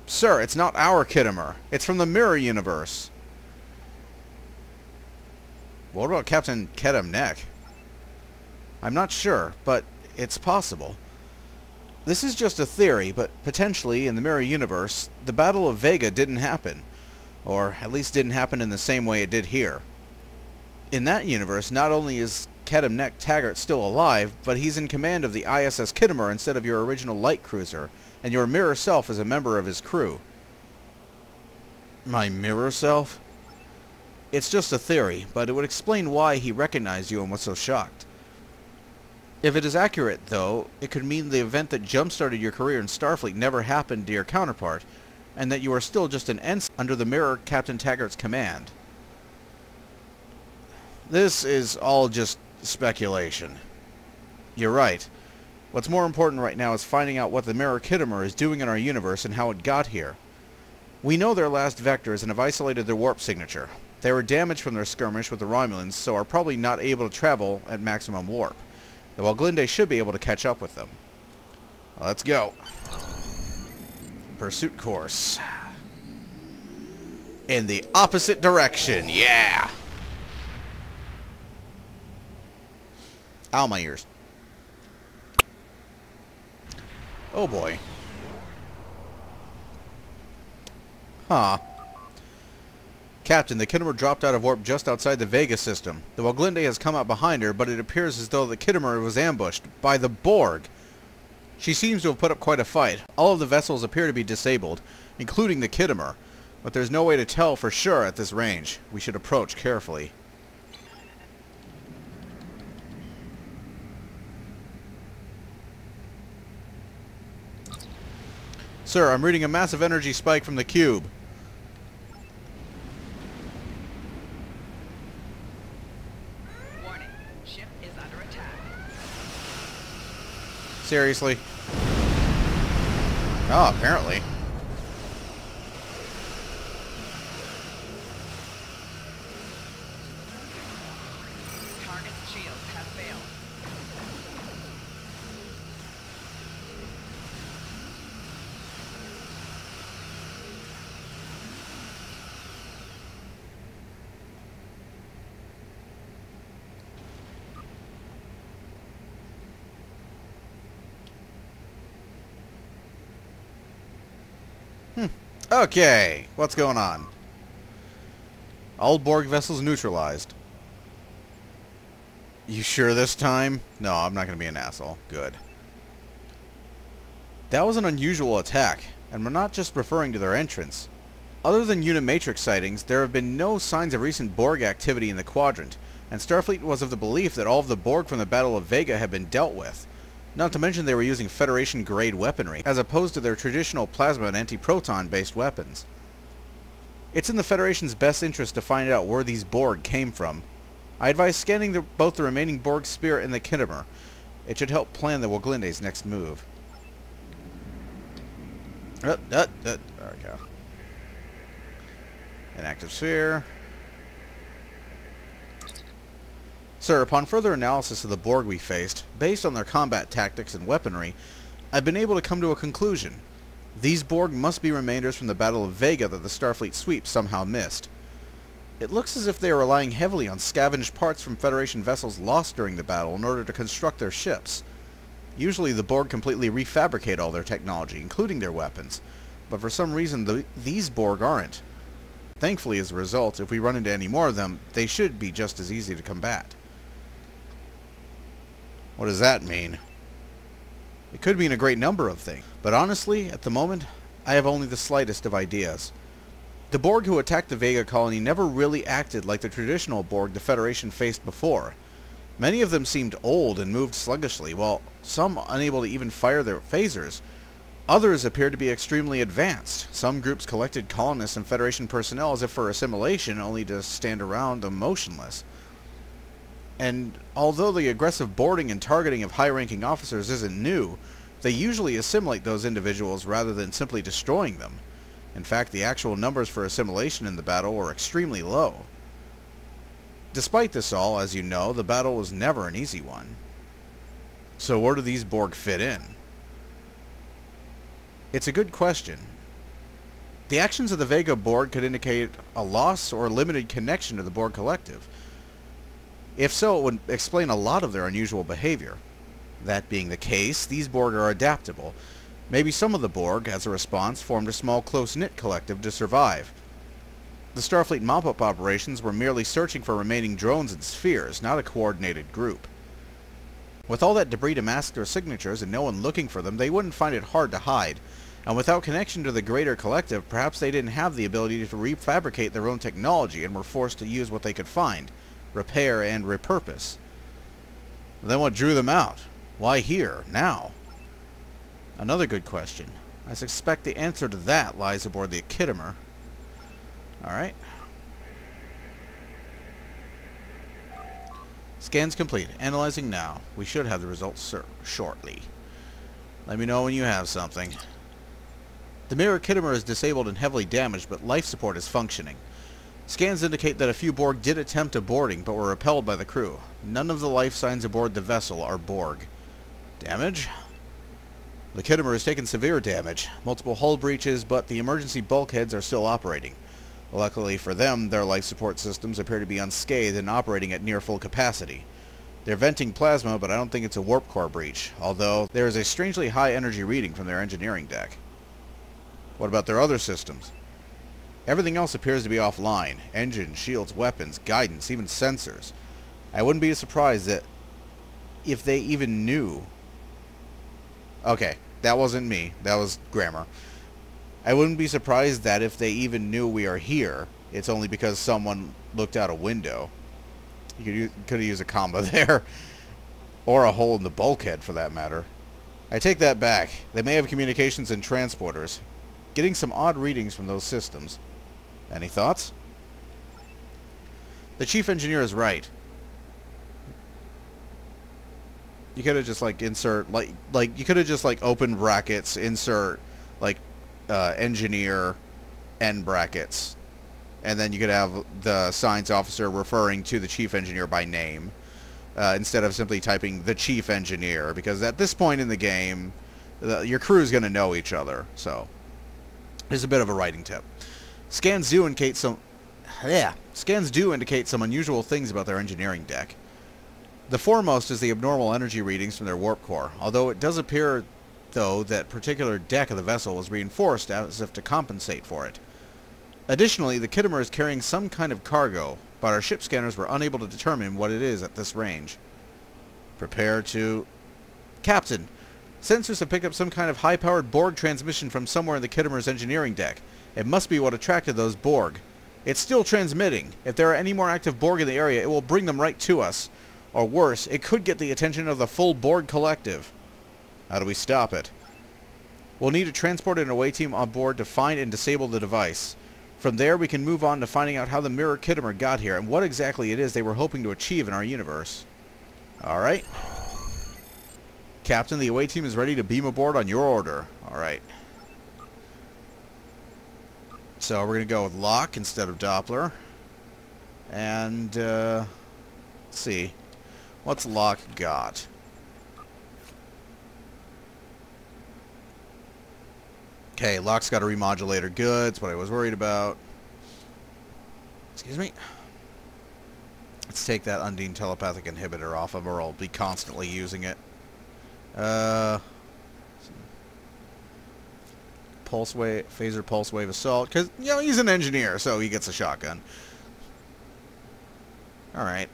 Sir, it's not our Khitomer. It's from the Mirror Universe. What about Captain Khitomer? I'm not sure, but it's possible. This is just a theory, but potentially, in the Mirror Universe, the Battle of Vega didn't happen. Or, at least didn't happen in the same way it did here. In that universe, not only is Khitomer Taggart still alive, but he's in command of the ISS Khitomer instead of your original light cruiser, and your mirror self is a member of his crew. My mirror self? It's just a theory, but it would explain why he recognized you and was so shocked. If it is accurate, though, it could mean the event that jump-started your career in Starfleet never happened to your counterpart, and that you are still just an ensign under the Mirror Captain Taggart's command. This is all just speculation. You're right. What's more important right now is finding out what the Mirror Khitomer is doing in our universe and how it got here. We know their last vectors and have isolated their warp signature. They were damaged from their skirmish with the Romulans, so are probably not able to travel at maximum warp. The Woglinde should be able to catch up with them. Let's go. Pursuit course. In the opposite direction, yeah! Ow, my ears. Oh boy. Huh. Captain, the Khitomer dropped out of warp just outside the Vega system. The Woglinde has come out behind her, but it appears as though the Khitomer was ambushed by the Borg. She seems to have put up quite a fight. All of the vessels appear to be disabled, including the Khitomer, but there's no way to tell for sure at this range. We should approach carefully. Sir, I'm reading a massive energy spike from the cube. Warning. Ship is under attack. Seriously? Oh, apparently. Target's shields have failed. Okay, what's going on? All Borg vessels neutralized. You sure this time? No, I'm not going to be an asshole. Good. That was an unusual attack, and we're not just referring to their entrance. Other than Unimatrix sightings, there have been no signs of recent Borg activity in the quadrant, and Starfleet was of the belief that all of the Borg from the Battle of Vega had been dealt with. Not to mention they were using Federation-grade weaponry, as opposed to their traditional plasma and anti-proton-based weapons. It's in the Federation's best interest to find out where these Borg came from. I advise scanning both the remaining Borg Spirit and the Khitomer. It should help plan the Woglinde's next move. There we go. An active sphere. Sir, upon further analysis of the Borg we faced, based on their combat tactics and weaponry, I've been able to come to a conclusion. These Borg must be remainders from the Battle of Vega that the Starfleet sweep somehow missed. It looks as if they are relying heavily on scavenged parts from Federation vessels lost during the battle in order to construct their ships. Usually the Borg completely refabricate all their technology, including their weapons, but for some reason these Borg aren't. Thankfully, as a result, if we run into any more of them, they should be just as easy to combat. What does that mean? It could mean a great number of things, but honestly, at the moment, I have only the slightest of ideas. The Borg who attacked the Vega colony never really acted like the traditional Borg the Federation faced before. Many of them seemed old and moved sluggishly, while some unable to even fire their phasers. Others appeared to be extremely advanced. Some groups collected colonists and Federation personnel as if for assimilation, only to stand around them motionless. And although the aggressive boarding and targeting of high-ranking officers isn't new, they usually assimilate those individuals rather than simply destroying them. In fact, the actual numbers for assimilation in the battle were extremely low. Despite this all, as you know, the battle was never an easy one. So where do these Borg fit in? It's a good question. The actions of the Vega Borg could indicate a loss or limited connection to the Borg collective. If so, it would explain a lot of their unusual behavior. That being the case, these Borg are adaptable. Maybe some of the Borg, as a response, formed a small close-knit collective to survive. The Starfleet mop-up operations were merely searching for remaining drones and spheres, not a coordinated group. With all that debris to mask their signatures and no one looking for them, they wouldn't find it hard to hide. And without connection to the greater collective, perhaps they didn't have the ability to refabricate their own technology and were forced to use what they could find, repair, and repurpose. Then what drew them out? Why here, now? Another good question. I suspect the answer to that lies aboard the Khitomer. Alright. Scans complete. Analyzing now. We should have the results shortly. Let me know when you have something. The mirror Khitomer is disabled and heavily damaged, but life support is functioning. Scans indicate that a few Borg did attempt a boarding, but were repelled by the crew. None of the life signs aboard the vessel are Borg. Damage? The Khitomer has taken severe damage, multiple hull breaches, but the emergency bulkheads are still operating. Luckily for them, their life support systems appear to be unscathed and operating at near full capacity. They're venting plasma, but I don't think it's a warp core breach, although there is a strangely high energy reading from their engineering deck. What about their other systems? Everything else appears to be offline. Engines, shields, weapons, guidance, even sensors. I wouldn't be surprised that if they even knew. Okay, that wasn't me. That was grammar. I wouldn't be surprised that if they even knew we are here, it's only because someone looked out a window. You could have used a comma there. Or a hole in the bulkhead, for that matter. I take that back. They may have communications and transporters. Getting some odd readings from those systems. Any thoughts? The chief engineer is right. You could have just like insert like you could have just like open brackets, insert like engineer end brackets, and then you could have the science officer referring to the chief engineer by name instead of simply typing the chief engineer, because at this point in the game your crew is going to know each other. So here's a bit of a writing tip. Scans do indicate some unusual things about their engineering deck. The foremost is the abnormal energy readings from their warp core, although it does appear, though, that particular deck of the vessel was reinforced as if to compensate for it. Additionally, the Khitomer is carrying some kind of cargo, but our ship scanners were unable to determine what it is at this range. Prepare to... Captain, Sensors have picked up some kind of high-powered Borg transmission from somewhere in the Khitomer's engineering deck. It must be what attracted those Borg. It's still transmitting. If there are any more active Borg in the area, it will bring them right to us. Or worse, it could get the attention of the full Borg collective. How do we stop it? We'll need to transport an away team on board to find and disable the device. From there, we can move on to finding out how the Mirror Khitomer got here and what exactly it is they were hoping to achieve in our universe. Alright. Captain, the away team is ready to beam aboard on your order. Alright. So we're going to go with Locke instead of Doppler. And, let's see. What's Locke got? Okay, Locke's got a remodulator. Good. That's what I was worried about. Excuse me. Let's take that Undine telepathic inhibitor off of her. I'll be constantly using it. Pulse wave, phaser pulse wave assault. Because, you know, he's an engineer, so he gets a shotgun. Alright.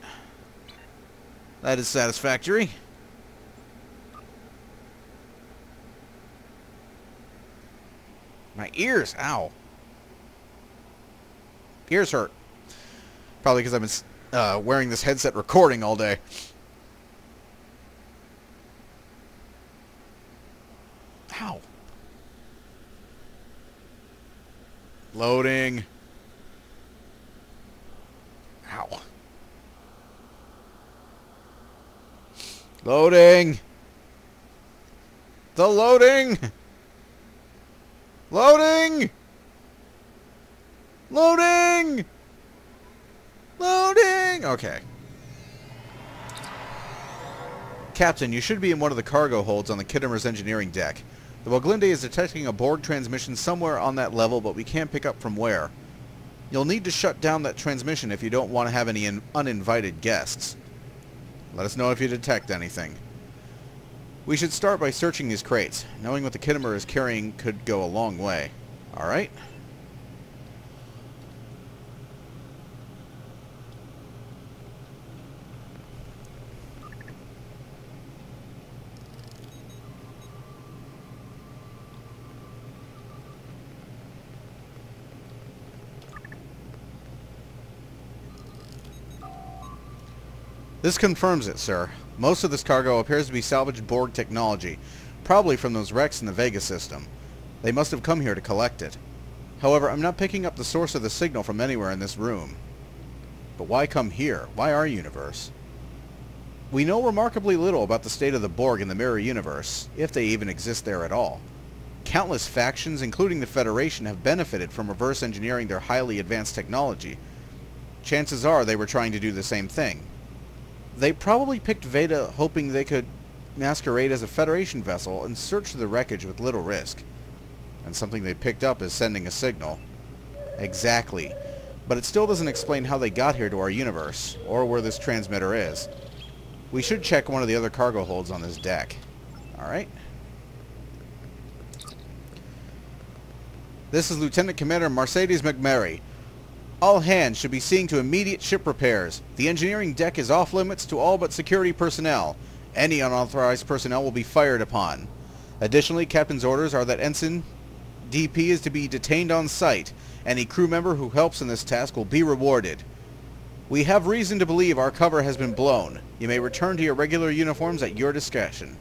That is satisfactory. My ears, ow. Ears hurt. Probably because I've been wearing this headset recording all day. Ow. Loading. Ow. Loading. The loading. Loading! Loading! Loading! Okay. Captain, you should be in one of the cargo holds on the Khitomer's engineering deck. The Woglinde is detecting a Borg transmission somewhere on that level, but we can't pick up from where. You'll need to shut down that transmission if you don't want to have any uninvited guests. Let us know if you detect anything. We should start by searching these crates. Knowing what the Khitomer is carrying could go a long way. Alright. This confirms it, sir. Most of this cargo appears to be salvaged Borg technology, probably from those wrecks in the Vega system. They must have come here to collect it. However, I'm not picking up the source of the signal from anywhere in this room. But why come here? Why our universe? We know remarkably little about the state of the Borg in the Mirror Universe, if they even exist there at all. Countless factions, including the Federation, have benefited from reverse engineering their highly advanced technology. Chances are they were trying to do the same thing. They probably picked Vega hoping they could masquerade as a Federation vessel and search the wreckage with little risk. And something they picked up is sending a signal. Exactly. But it still doesn't explain how they got here to our universe, or where this transmitter is. We should check one of the other cargo holds on this deck. Alright. This is Lieutenant Commander Mercedes McMurray. All hands should be seeing to immediate ship repairs. The engineering deck is off limits to all but security personnel. Any unauthorized personnel will be fired upon. Additionally, Captain's orders are that Ensign DP is to be detained on site. Any crew member who helps in this task will be rewarded. We have reason to believe our cover has been blown. You may return to your regular uniforms at your discretion.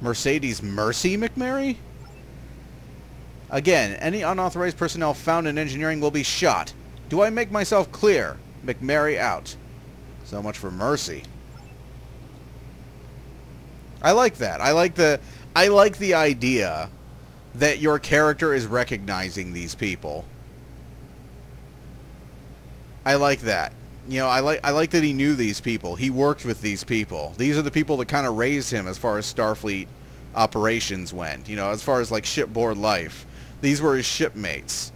Mercedes Mercy McMurray? Again, any unauthorized personnel found in engineering will be shot. Do I make myself clear? McMurray out. So much for mercy. I like that. I like the idea that your character is recognizing these people. I like that. You know, I like that he knew these people. He worked with these people. These are the people that kind of raised him as far as Starfleet operations went. You know, as far as like shipboard life. These were his shipmates.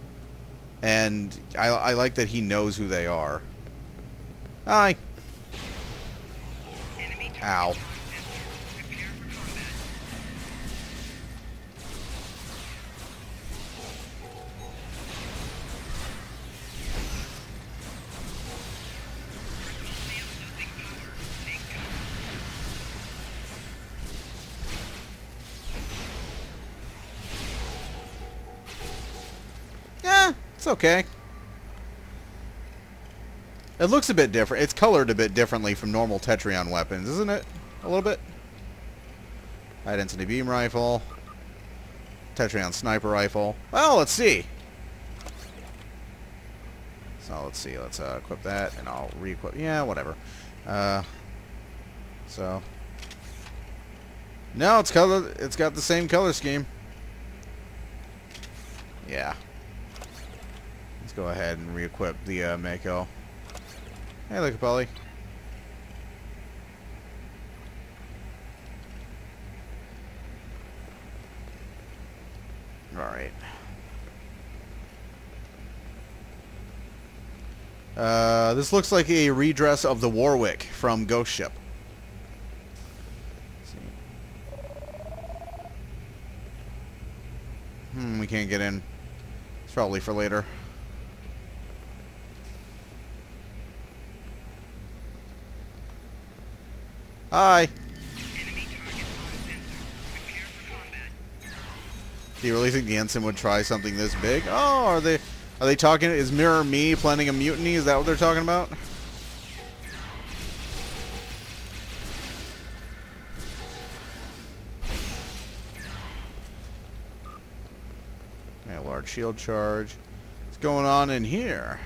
And I like that he knows who they are. Hi. Ow. It's okay. It looks a bit different. It's colored a bit differently from normal Tetrion weapons, isn't it? A little bit? High density beam rifle. Tetrion sniper rifle. Well, let's see. So let's see. Let's equip that, and I'll re-equip. Yeah, whatever. So no, it's colored. It's got the same color scheme. Yeah. Let's go ahead and re-equip the Mako. Hey, look, Polly. Alright. This looks like a redress of the Warwick from Ghost Ship. Let's see. We can't get in. It's probably for later. Hi. Do you really think the ensign would try something this big? Oh, are they talking? Is Mirror Me planning a mutiny? Is that what they're talking about? Yeah, large shield charge. What's going on in here?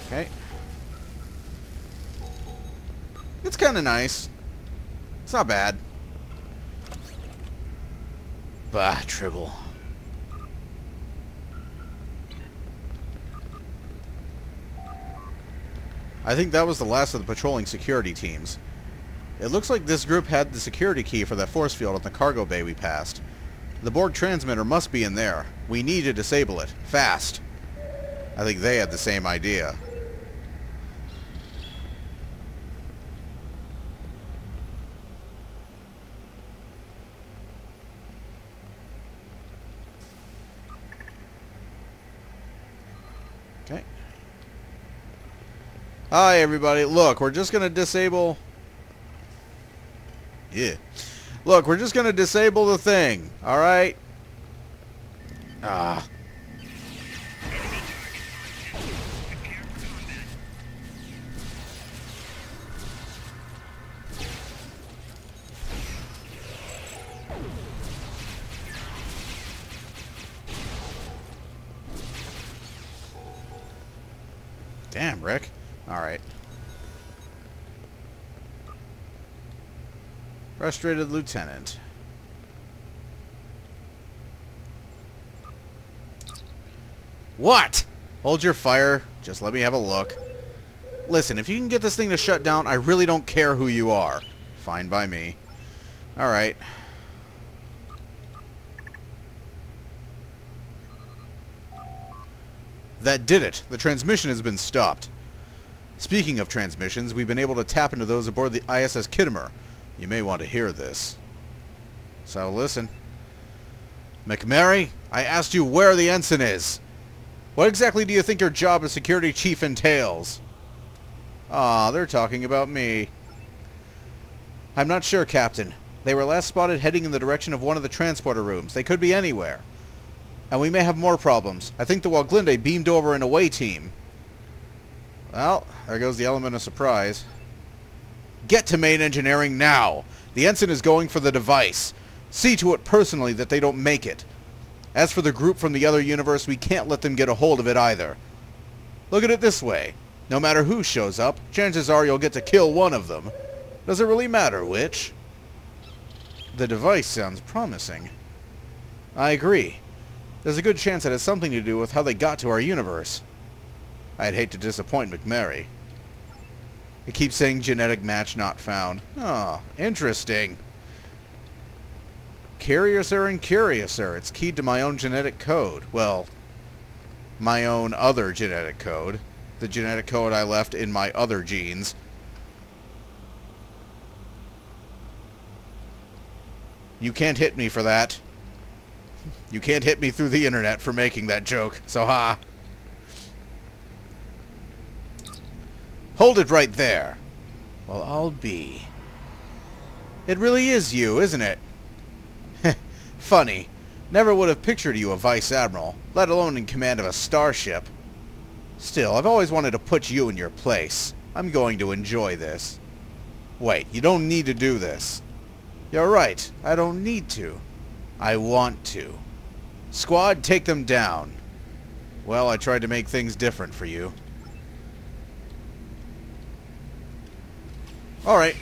Okay. It's kind of nice. It's not bad. Bah, tribble. I think that was the last of the patrolling security teams. It looks like this group had the security key for that force field in the cargo bay we passed. The Borg transmitter must be in there. We need to disable it. Fast. I think they had the same idea. Okay. Hi, everybody. Look, we're just going to disable... Yeah. Look, we're just going to disable the thing. Alright? Ah. Damn, Rick. Alright. Frustrated Lieutenant. What? Hold your fire. Just let me have a look. Listen, if you can get this thing to shut down, I really don't care who you are. Fine by me. Alright. That did it. The transmission has been stopped. Speaking of transmissions, we've been able to tap into those aboard the ISS Khitomer. You may want to hear this. So listen. McMary, I asked you where the ensign is. What exactly do you think your job as security chief entails? Ah, they're talking about me. I'm not sure, Captain. They were last spotted heading in the direction of one of the transporter rooms. They could be anywhere. And we may have more problems. I think the Woglinde beamed over an away team. Well, there goes the element of surprise. Get to main engineering now. The ensign is going for the device. See to it personally that they don't make it. As for the group from the other universe, we can't let them get a hold of it either. Look at it this way. No matter who shows up, chances are you'll get to kill one of them. Does it really matter which? The device sounds promising. I agree. There's a good chance it has something to do with how they got to our universe. I'd hate to disappoint McMary. It keeps saying genetic match not found. Oh, interesting. Curiouser and curiouser. It's keyed to my own genetic code. Well, my own other genetic code. The genetic code I left in my other genes. You can't hit me for that. You can't hit me through the internet for making that joke, so ha. Hold it right there. Well, I'll be. It really is you, isn't it? Funny. Never would have pictured you a vice admiral, let alone in command of a starship. Still, I've always wanted to put you in your place. I'm going to enjoy this. Wait, you don't need to do this. You're right, I don't need to. I want to. Squad, take them down. Well, I tried to make things different for you. Alright.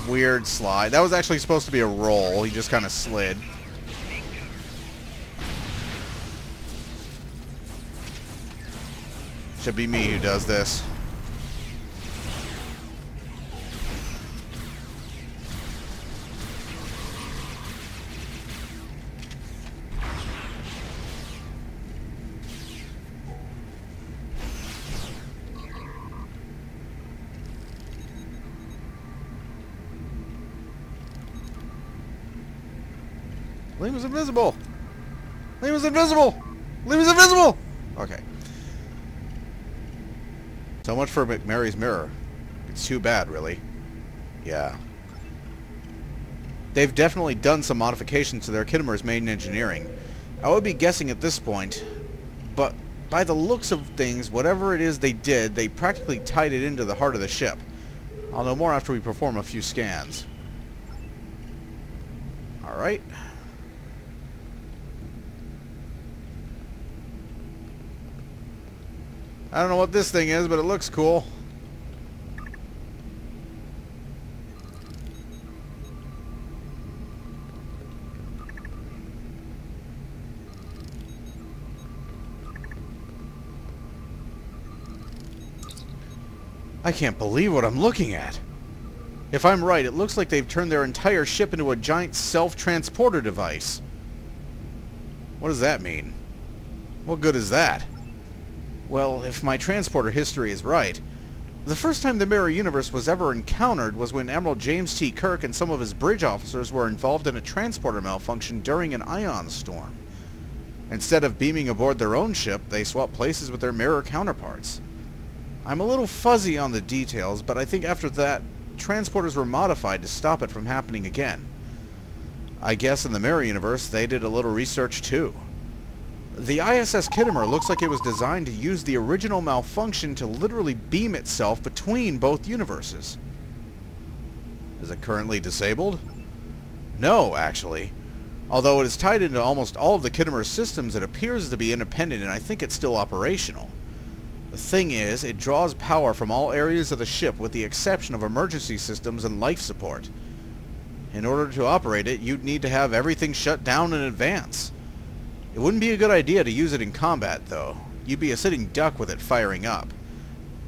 Weird slide. That was actually supposed to be a roll. He just kind of slid. Should be me who does this. Liam is invisible! Liam is invisible! Liam is invisible! Okay. So much for McMary's mirror. It's too bad, really. Yeah. They've definitely done some modifications to their Khitomer's main engineering. I would be guessing at this point, but by the looks of things, whatever it is they did, they practically tied it into the heart of the ship. I'll know more after we perform a few scans. Alright. I don't know what this thing is, but it looks cool. I can't believe what I'm looking at. If I'm right, it looks like they've turned their entire ship into a giant self-transporter device. What does that mean? What good is that? Well, if my transporter history is right, the first time the Mirror Universe was ever encountered was when Admiral James T. Kirk and some of his bridge officers were involved in a transporter malfunction during an ion storm. Instead of beaming aboard their own ship, they swapped places with their mirror counterparts. I'm a little fuzzy on the details, but I think after that, transporters were modified to stop it from happening again. I guess in the Mirror Universe, they did a little research too. The ISS Khitomer looks like it was designed to use the original malfunction to literally beam itself between both universes. Is it currently disabled? No, actually. Although it is tied into almost all of the Khitomer's systems, it appears to be independent, and I think it's still operational. The thing is, it draws power from all areas of the ship with the exception of emergency systems and life support. In order to operate it, you'd need to have everything shut down in advance. It wouldn't be a good idea to use it in combat, though. You'd be a sitting duck with it firing up.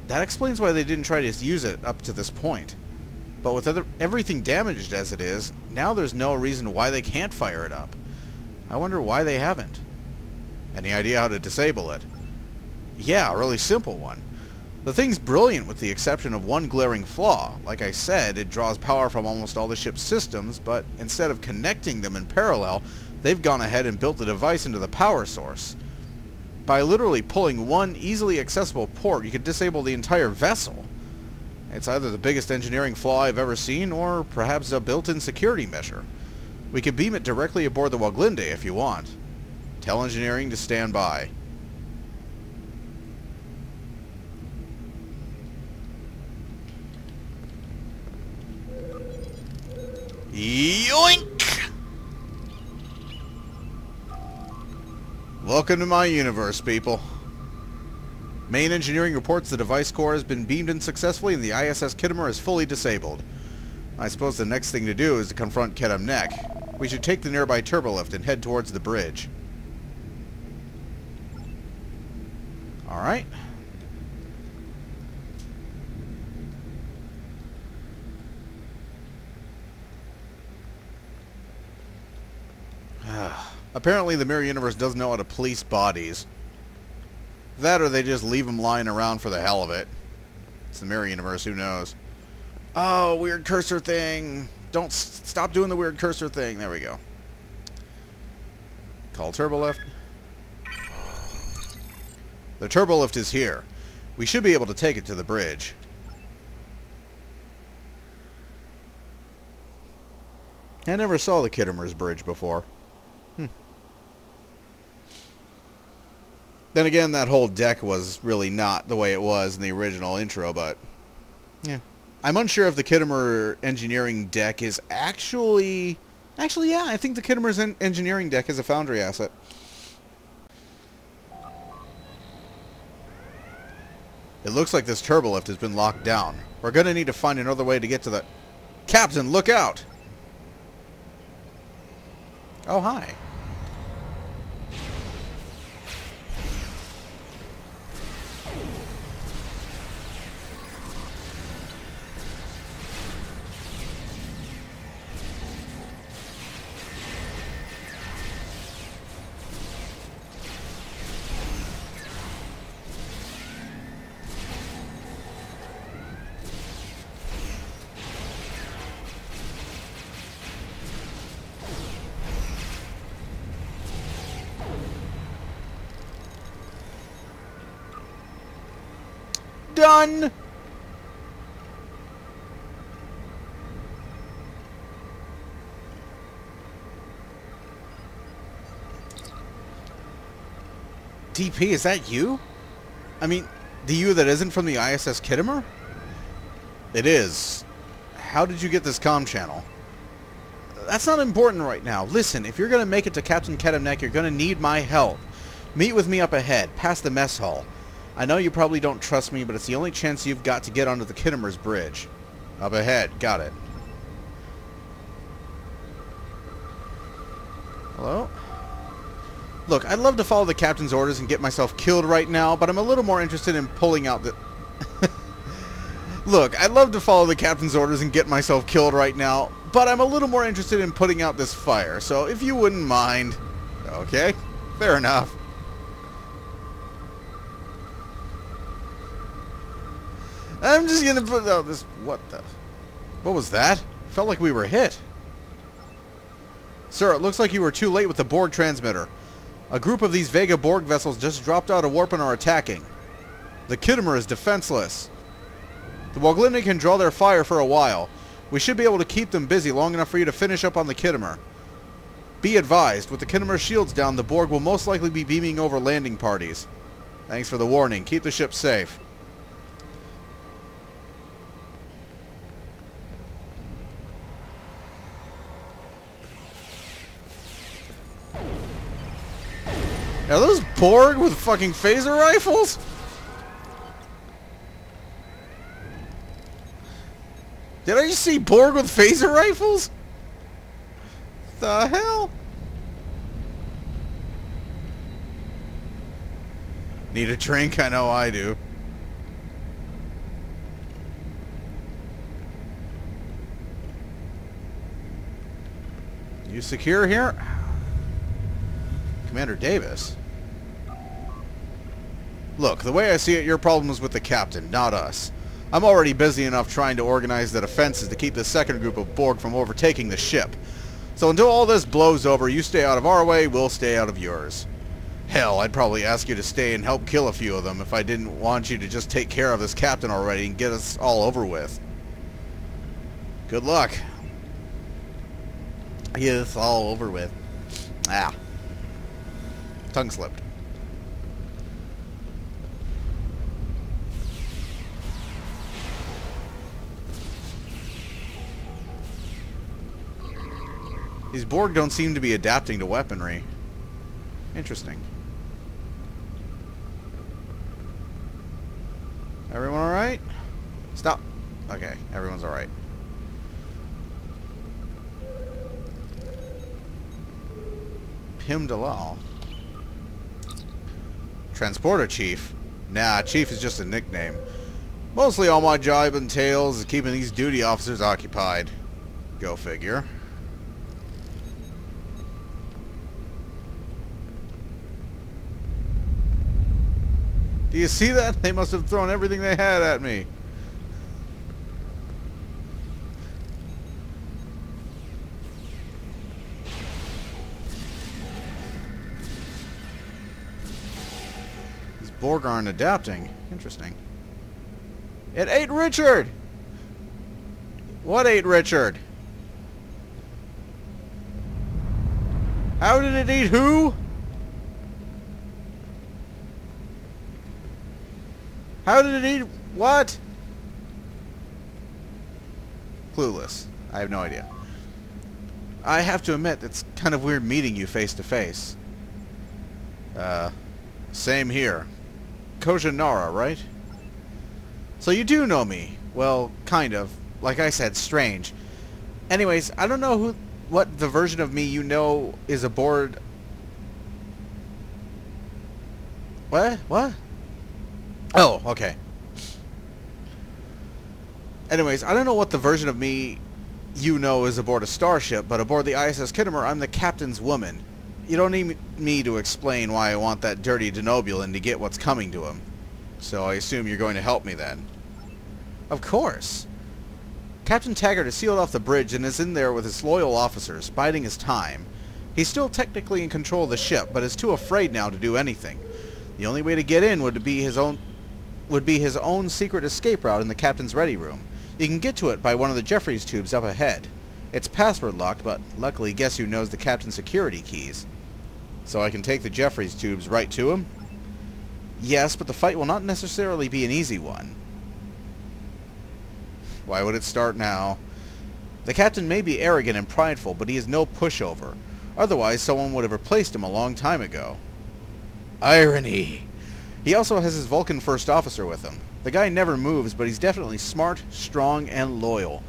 That explains why they didn't try to use it up to this point. But with everything damaged as it is, now there's no reason why they can't fire it up. I wonder why they haven't. Any idea how to disable it? Yeah, a really simple one. The thing's brilliant with the exception of one glaring flaw. Like I said, it draws power from almost all the ship's systems, but instead of connecting them in parallel, they've gone ahead and built the device into the power source. By literally pulling one easily accessible port, you could disable the entire vessel. It's either the biggest engineering flaw I've ever seen, or perhaps a built-in security measure. We could beam it directly aboard the Woglinde if you want. Tell engineering to stand by. Yoink! Welcome to my universe, people. Main engineering reports the device core has been beamed in successfully and the ISS Khitomer is fully disabled. I suppose the next thing to do is to confront Khitomer Neck. We should take the nearby turbolift and head towards the bridge. Alright. Apparently the Mirror Universe doesn't know how to police bodies. That or they just leave them lying around for the hell of it. It's the mirror universe, who knows? Oh, weird cursor thing. Don't stop doing the weird cursor thing. There we go. Call turbo lift. The turbo lift is here. We should be able to take it to the bridge. I never saw the Khitomer's bridge before. Then again, that whole deck was really not the way it was in the original intro, but yeah. I'm unsure if the Khitomer engineering deck is actually... Actually, yeah, I think the Khitomer's engineering deck is a Foundry asset. It looks like this turbo lift has been locked down. We're going to need to find another way to get to the... Captain, look out! Oh, hi. Done! DP, is that you? I mean, the you that isn't from the ISS Khitomer? It is. How did you get this comm channel? That's not important right now. Listen, if you're going to make it to Captain Khitomer, you're going to need my help. Meet with me up ahead, past the mess hall. I know you probably don't trust me, but it's the only chance you've got to get onto the Khitomer's bridge. Up ahead. Got it. Hello? Look, I'd love to follow the captain's orders and get myself killed right now, but I'm a little more interested in pulling out the... Look, I'd love to follow the captain's orders and get myself killed right now, but I'm a little more interested in putting out this fire, so if you wouldn't mind... Okay, fair enough. I'm just gonna put out this... What the... What was that? Felt like we were hit. Sir, it looks like you were too late with the Borg transmitter. A group of these Vega Borg vessels just dropped out of warp and are attacking. The Khitomer is defenseless. The Woglinde can draw their fire for a while. We should be able to keep them busy long enough for you to finish up on the Khitomer. Be advised, with the Khitomer's shields down, the Borg will most likely be beaming over landing parties. Thanks for the warning. Keep the ship safe. Are those Borg with fucking phaser rifles? Did I just see Borg with phaser rifles? The hell? Need a drink? I know I do. You secure here? Commander Davis? Look, the way I see it, your problem is with the captain, not us. I'm already busy enough trying to organize the defenses to keep the second group of Borg from overtaking the ship. So until all this blows over, you stay out of our way, we'll stay out of yours. Hell, I'd probably ask you to stay and help kill a few of them if I didn't want you to just take care of this captain already and get us all over with. Good luck. Get us all over with. Ah. Tongue slipped. These Borg don't seem to be adapting to weaponry. Interesting. Everyone alright? Stop. Okay, everyone's alright. Pim Dalal. Transporter Chief? Nah, Chief is just a nickname. Mostly all my job entails is keeping these duty officers occupied. Go figure. Do you see that? They must have thrown everything they had at me. These Borg aren't adapting. Interesting. It ate Richard! What ate Richard? How did it eat who? How did it eat what? Clueless. I have no idea. I have to admit, it's kind of weird meeting you face to face. Same here. Koja Nara, right? So you do know me. Well, kind of. Like I said, strange. Anyways, I don't know what the version of me you know is aboard... What? What? Oh, okay. Anyways, I don't know what the version of me you know is aboard a starship, but aboard the ISS Khitomer, I'm the captain's woman. You don't need me to explain why I want that dirty Denobulan to get what's coming to him. So I assume you're going to help me then. Of course. Captain Taggart is sealed off the bridge and is in there with his loyal officers, biding his time. He's still technically in control of the ship, but is too afraid now to do anything. The only way to get in would be his own secret escape route in the captain's ready room. You can get to it by one of the Jeffries tubes up ahead. It's password locked, but luckily guess who knows the captain's security keys? So I can take the Jeffries tubes right to him? Yes, but the fight will not necessarily be an easy one. Why would it start now? The captain may be arrogant and prideful, but he is no pushover. Otherwise, someone would have replaced him a long time ago. Irony! He also has his Vulcan first officer with him. The guy never moves, but he's definitely smart, strong, and loyal.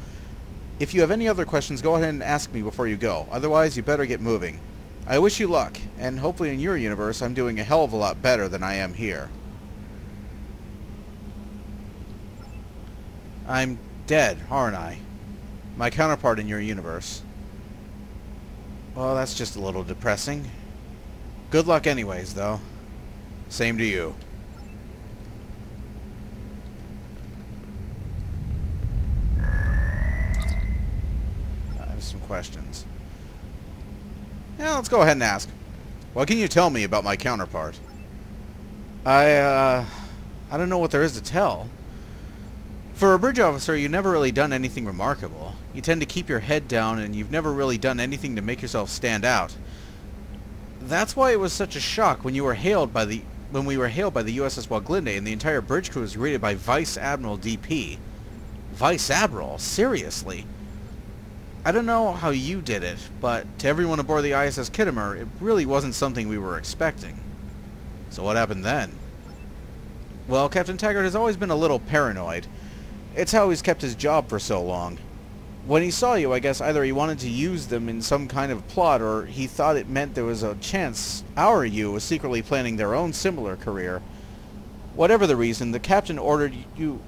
If you have any other questions, go ahead and ask me before you go. Otherwise, you better get moving. I wish you luck, and hopefully in your universe I'm doing a hell of a lot better than I am here. I'm dead, aren't I? My counterpart in your universe. Well, that's just a little depressing. Good luck anyways, though. Same to you. I have some questions. Yeah, let's go ahead and ask. What can you tell me about my counterpart? I don't know what there is to tell. For a bridge officer, you've never really done anything remarkable. You tend to keep your head down, and you've never really done anything to make yourself stand out. That's why it was such a shock when we were hailed by the U.S.S. Woglinde, and the entire bridge crew was greeted by Vice Admiral DP. Vice Admiral? Seriously? I don't know how you did it, but to everyone aboard the ISS Khitomer, it really wasn't something we were expecting. So what happened then? Well, Captain Taggart has always been a little paranoid. It's how he's kept his job for so long. When he saw you, I guess either he wanted to use them in some kind of plot, or he thought it meant there was a chance our you was secretly planning their own similar career. Whatever the reason, the captain ordered you...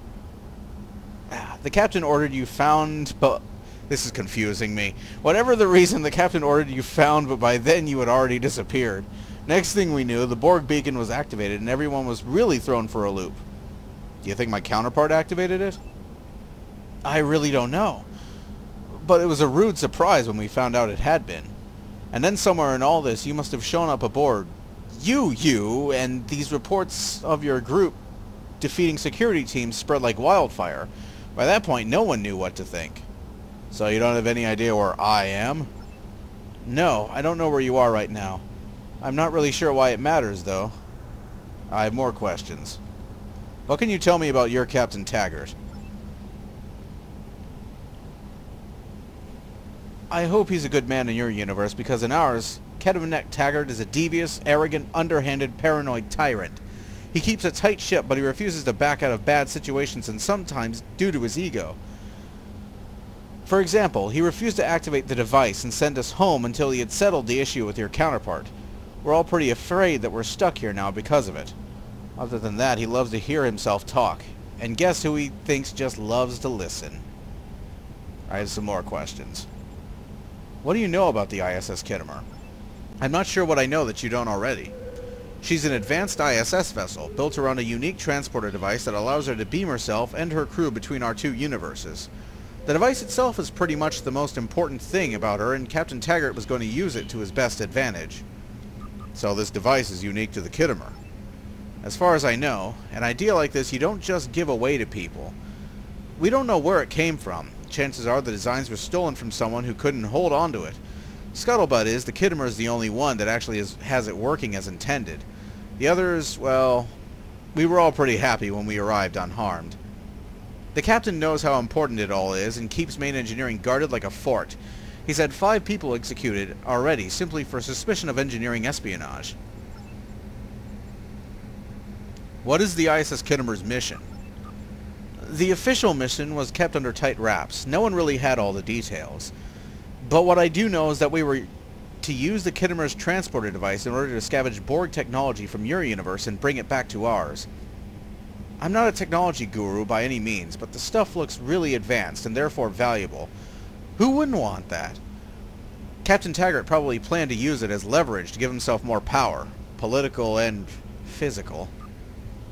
found, but... This is confusing me. Whatever the reason, the captain ordered you found, but by then you had already disappeared. Next thing we knew, the Borg beacon was activated, and everyone was really thrown for a loop. Do you think my counterpart activated it? I really don't know. But it was a rude surprise when we found out it had been. And then somewhere in all this, you must have shown up aboard. And these reports of your group defeating security teams spread like wildfire. By that point, no one knew what to think. So you don't have any idea where I am? No, I don't know where you are right now. I'm not really sure why it matters, though. I have more questions. What can you tell me about your Captain Taggart? I hope he's a good man in your universe, because in ours, Captain Taggart is a devious, arrogant, underhanded, paranoid tyrant. He keeps a tight ship, but he refuses to back out of bad situations, and sometimes due to his ego. For example, he refused to activate the device and send us home until he had settled the issue with your counterpart. We're all pretty afraid that we're stuck here now because of it. Other than that, he loves to hear himself talk. And guess who he thinks just loves to listen? I have some more questions. What do you know about the ISS Khitomer? I'm not sure what I know that you don't already. She's an advanced ISS vessel, built around a unique transporter device that allows her to beam herself and her crew between our two universes. The device itself is pretty much the most important thing about her, and Captain Taggart was going to use it to his best advantage. So this device is unique to the Khitomer. As far as I know, an idea like this you don't just give away to people. We don't know where it came from. Chances are the designs were stolen from someone who couldn't hold on to it. Scuttlebutt is the Khitomer is the only one that actually has it working as intended. The others, well, we were all pretty happy when we arrived unharmed. The captain knows how important it all is and keeps main engineering guarded like a fort. He's had 5 people executed already simply for suspicion of engineering espionage. What is the ISS Khitomer's mission? The official mission was kept under tight wraps. No one really had all the details. But what I do know is that we were to use the Khitomer's transporter device in order to scavenge Borg technology from your universe and bring it back to ours. I'm not a technology guru by any means, but the stuff looks really advanced and therefore valuable. Who wouldn't want that? Captain Taggart probably planned to use it as leverage to give himself more power, political and physical.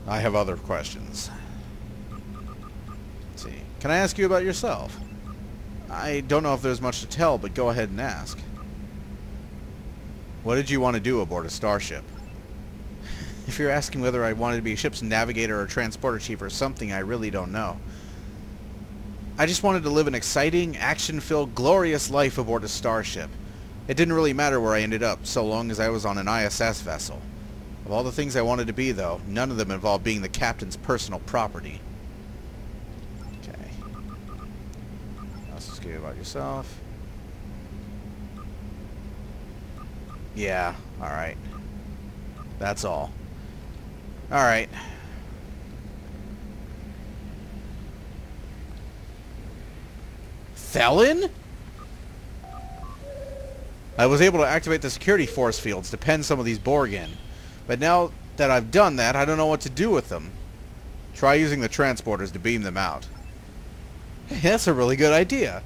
I have other questions. Let's see. Can I ask you about yourself? I don't know if there's much to tell, but go ahead and ask. What did you want to do aboard a starship? If you're asking whether I wanted to be a ship's navigator or transporter chief or something, I really don't know. I just wanted to live an exciting, action-filled, glorious life aboard a starship. It didn't really matter where I ended up, so long as I was on an ISS vessel. Of all the things I wanted to be, though, none of them involved being the captain's personal property. Okay. Let's just get about yourself. Yeah, alright. That's all. Alright. Felon? I was able to activate the security force fields to pen some of these Borg in. But now that I've done that, I don't know what to do with them. Try using the transporters to beam them out. Hey, that's a really good idea.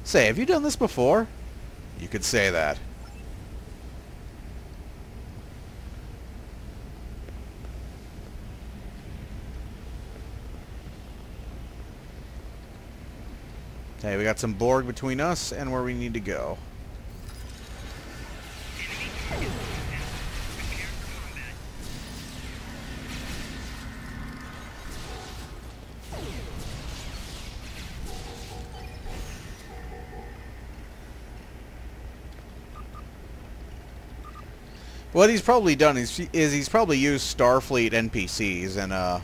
Say, have you done this before? You could say that. Hey, we got some Borg between us and where we need to go. What he's probably done is he's probably used Starfleet NPCs and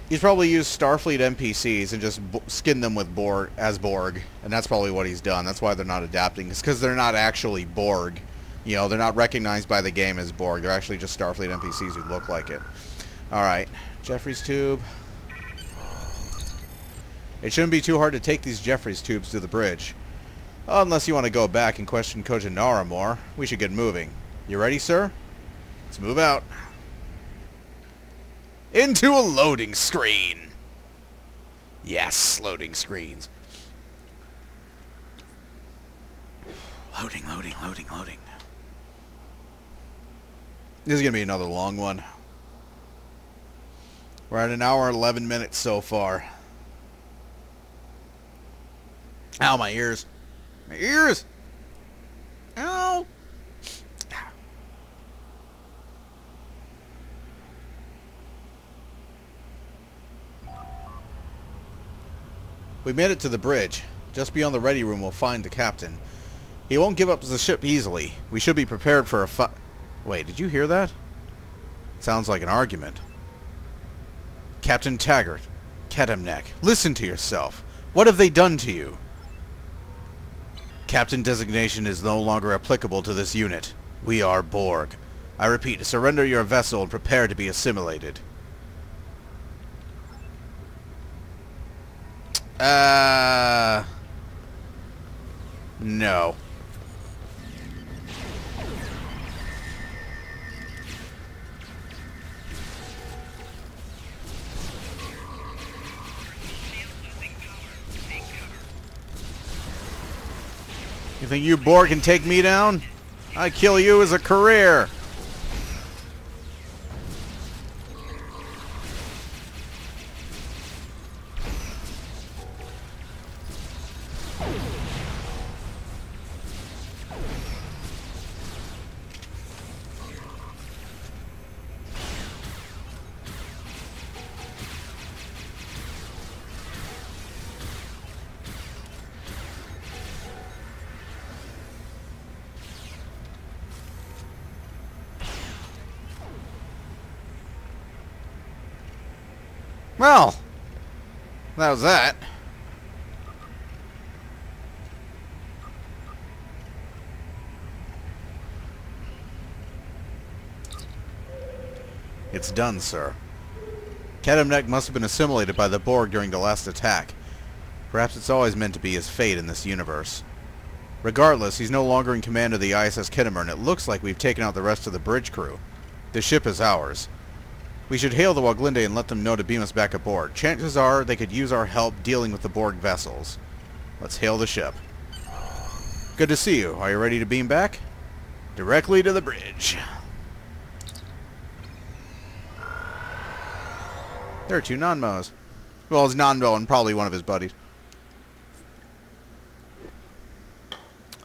he's probably used Starfleet NPCs and just skinned them with Borg and that's probably what he's done. That's why they're not adapting. It's because they're not actually Borg. You know, they're not recognized by the game as Borg. They're actually just Starfleet NPCs who look like it. All right, Jeffries tube. It shouldn't be too hard to take these Jeffries tubes to the bridge. Unless you want to go back and question Kojanara more, we should get moving. You ready, sir? Let's move out. Into a loading screen. Yes, loading screens. Loading, loading, loading, loading. This is going to be another long one. We're at an hour and 11 minutes so far. Ow, my ears. My ears! Ow! We made it to the bridge. Just beyond the ready room we'll find the captain. He won't give up the ship easily. We should be prepared for a fight. Wait, did you hear that? Sounds like an argument. Captain Taggart, Khitomer, listen to yourself. What have they done to you? Captain designation is no longer applicable to this unit. We are Borg. I repeat, surrender your vessel and prepare to be assimilated. No. You think you Borg can take me down? I kill you as a career. Well, that was that. It's done, sir. Khitomer must have been assimilated by the Borg during the last attack. Perhaps it's always meant to be his fate in this universe. Regardless, he's no longer in command of the ISS Khitomer, and it looks like we've taken out the rest of the bridge crew. The ship is ours. We should hail the Woglinde and let them know to beam us back aboard. Chances are they could use our help dealing with the Borg vessels. Let's hail the ship. Good to see you. Are you ready to beam back? Directly to the bridge. There are two Nanmos. Well, it's Nanmo and probably one of his buddies.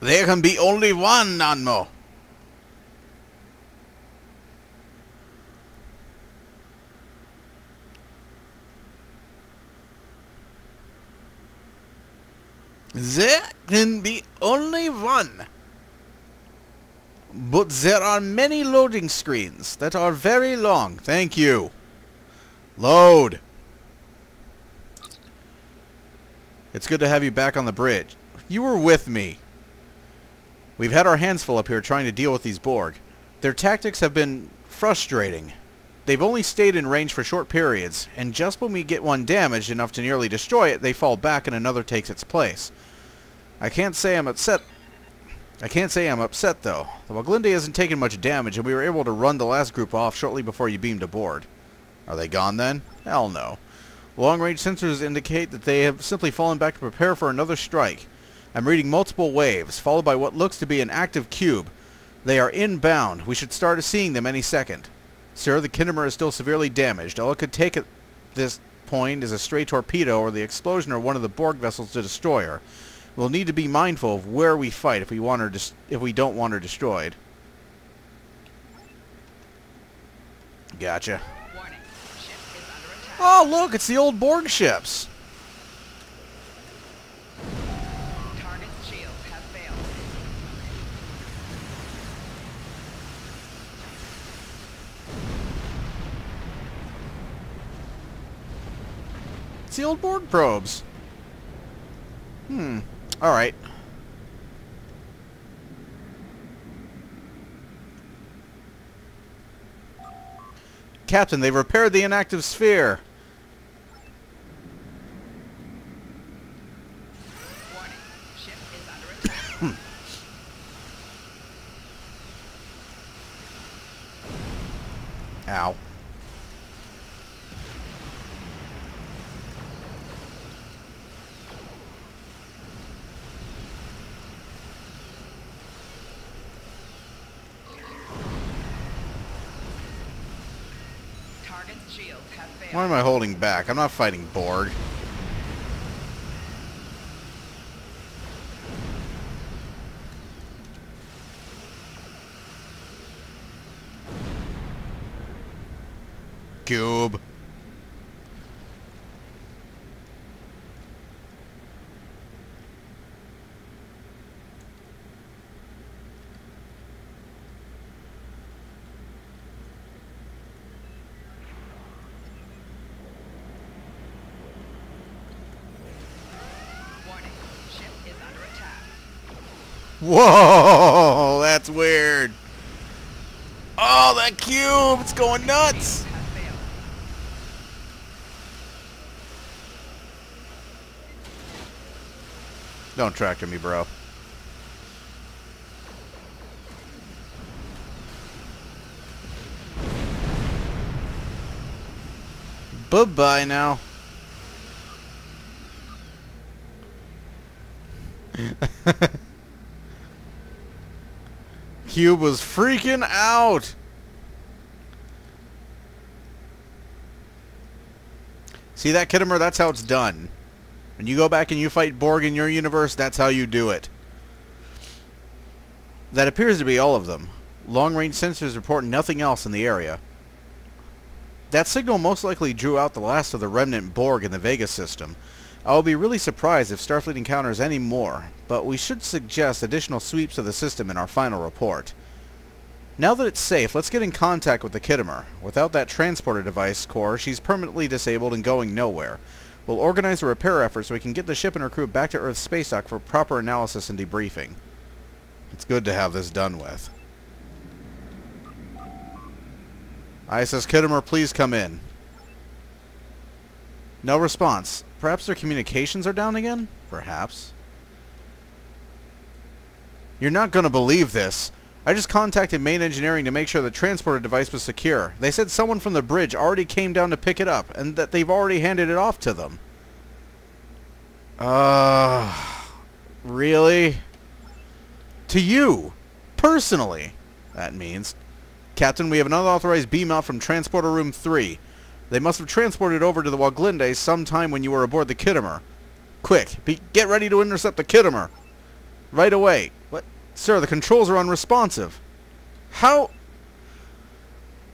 There can be only one Nanmo. There can be only one. But there are many loading screens that are very long. Thank you. Load. It's good to have you back on the bridge. You were with me. We've had our hands full up here trying to deal with these Borg. Their tactics have been frustrating. They've only stayed in range for short periods, and just when we get one damaged enough to nearly destroy it, they fall back and another takes its place. I can't say I'm upset though. The Woglinde hasn't taken much damage, and we were able to run the last group off shortly before you beamed aboard. Are they gone then? Hell no. Long-range sensors indicate that they have simply fallen back to prepare for another strike. I'm reading multiple waves, followed by what looks to be an active cube. They are inbound. We should start seeing them any second. Sir, the Khitomer is still severely damaged. All it could take at this point is a stray torpedo or the explosion of one of the Borg vessels to destroy her. We'll need to be mindful of where we fight if we don't want her destroyed. Gotcha. Warning. Ship is under attack. Oh, look, it's the old Borg ships. Target's shields have failed. It's the old Borg probes. Alright. Captain, they've repaired the inactive sphere. Warning. Ship is under attack. Ow. Target's shields have failed. Why am I holding back? I'm not fighting Borg. Cube. Warning. Ship is under attack. Whoa, that's weird. Oh, that cube, it's going nuts. Have failed. Don't tractor me, bro. Bye-bye now. Cube was freaking out. See that, Khitomer? That's how it's done. When you go back and you fight Borg in your universe, that's how you do it. That appears to be all of them. Long-range sensors report nothing else in the area. That signal most likely drew out the last of the remnant Borg in the Vega system. I will be really surprised if Starfleet encounters any more, but we should suggest additional sweeps of the system in our final report. Now that it's safe, let's get in contact with the Khitomer. Without that transporter device core, she's permanently disabled and going nowhere. We'll organize a repair effort so we can get the ship and her crew back to Earth's space dock for proper analysis and debriefing. It's good to have this done with. ISS Khitomer, please come in. No response. Perhaps their communications are down again? Perhaps. You're not going to believe this. I just contacted main engineering to make sure the transporter device was secure. They said someone from the bridge already came down to pick it up, and that they've already handed it off to them. Really? To you. Personally. That means. Captain, we have an unauthorized beam out from Transporter Room 3. They must have transported over to the Woglinde sometime when you were aboard the Khitomer. Quick, get ready to intercept the Khitomer. Right away. What? Sir, the controls are unresponsive. How?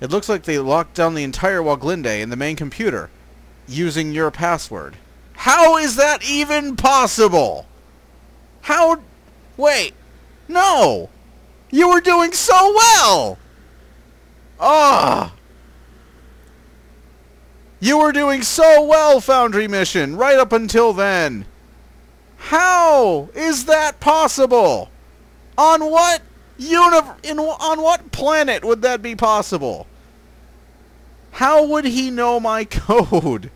It looks like they locked down the entire Woglinde in the main computer, using your password. How is that even possible? How? Wait. No! You were doing so well! Ah! You were doing so well, Foundry Mission, right up until then. How is that possible? On what on what planet would that be possible? How would he know my code?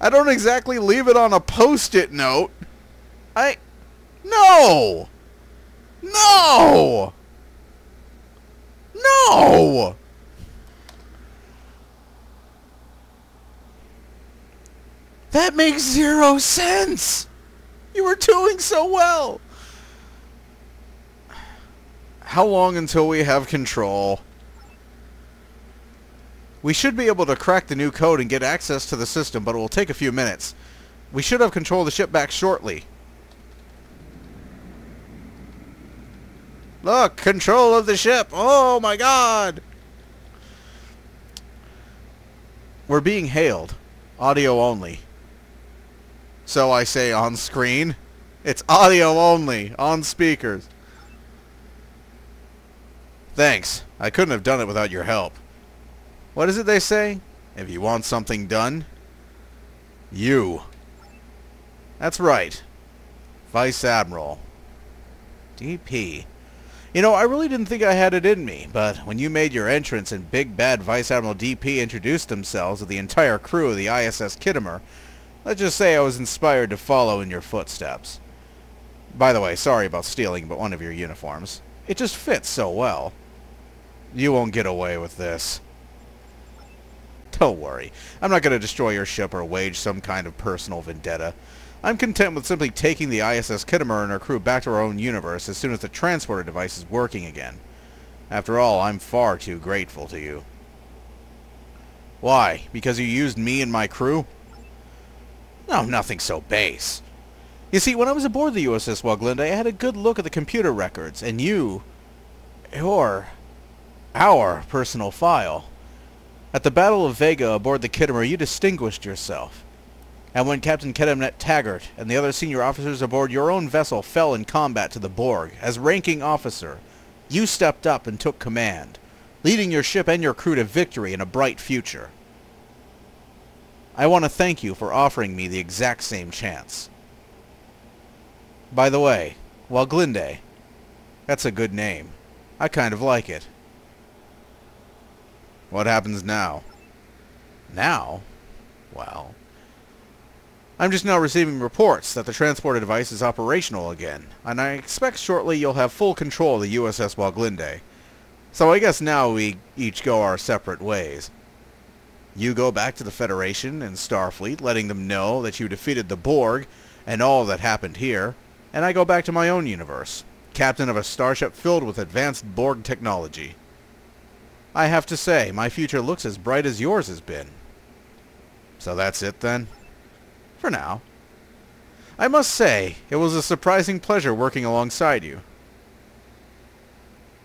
I don't exactly leave it on a post-it note. No! No! No! That makes zero sense! You were doing so well! How long until we have control? We should be able to crack the new code and get access to the system, but it will take a few minutes. We should have control of the ship back shortly. Look! Control of the ship! Oh my god! We're being hailed. Audio only. So I say on screen. It's audio only. On speakers. Thanks. I couldn't have done it without your help. What is it they say? If you want something done, you. That's right. Vice Admiral. DP. You know, I really didn't think I had it in me, but when you made your entrance and Big Bad Vice Admiral DP introduced themselves with the entire crew of the ISS Khitomer, let's just say I was inspired to follow in your footsteps. By the way, sorry about stealing but one of your uniforms. It just fits so well. You won't get away with this. Don't worry. I'm not going to destroy your ship or wage some kind of personal vendetta. I'm content with simply taking the ISS Khitomer and her crew back to our own universe as soon as the transporter device is working again. After all, I'm far too grateful to you. Why? Because you used me and my crew? No, nothing so base. You see, when I was aboard the U.S.S. Woglinde, I had a good look at the computer records, and our personal file. At the Battle of Vega aboard the Khitomer, you distinguished yourself. And when Captain Cadet Taggart and the other senior officers aboard your own vessel fell in combat to the Borg, as ranking officer, you stepped up and took command, leading your ship and your crew to victory and a bright future. I want to thank you for offering me the exact same chance. By the way, Woglinde, that's a good name. I kind of like it. What happens now? Now? Well, I'm just now receiving reports that the transporter device is operational again, and I expect shortly you'll have full control of the U.S.S. Woglinde. So I guess now we each go our separate ways. You go back to the Federation and Starfleet, letting them know that you defeated the Borg and all that happened here, and I go back to my own universe, captain of a starship filled with advanced Borg technology. I have to say, my future looks as bright as yours has been. So that's it then? For now. I must say, it was a surprising pleasure working alongside you.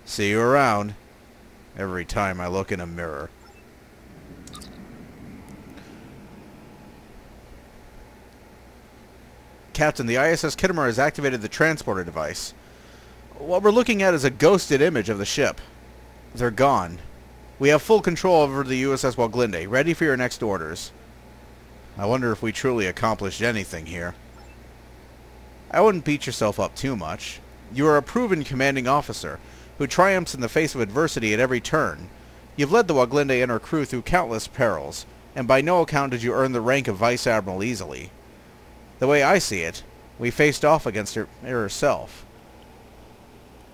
See you around. Every time I look in a mirror. Captain, the ISS Khitomer has activated the transporter device. What we're looking at is a ghosted image of the ship. They're gone. We have full control over the U.S.S. Woglinde, ready for your next orders. I wonder if we truly accomplished anything here. I wouldn't beat yourself up too much. You are a proven commanding officer, who triumphs in the face of adversity at every turn. You've led the Woglinde and her crew through countless perils, and by no account did you earn the rank of Vice Admiral easily. The way I see it, we faced off against her herself.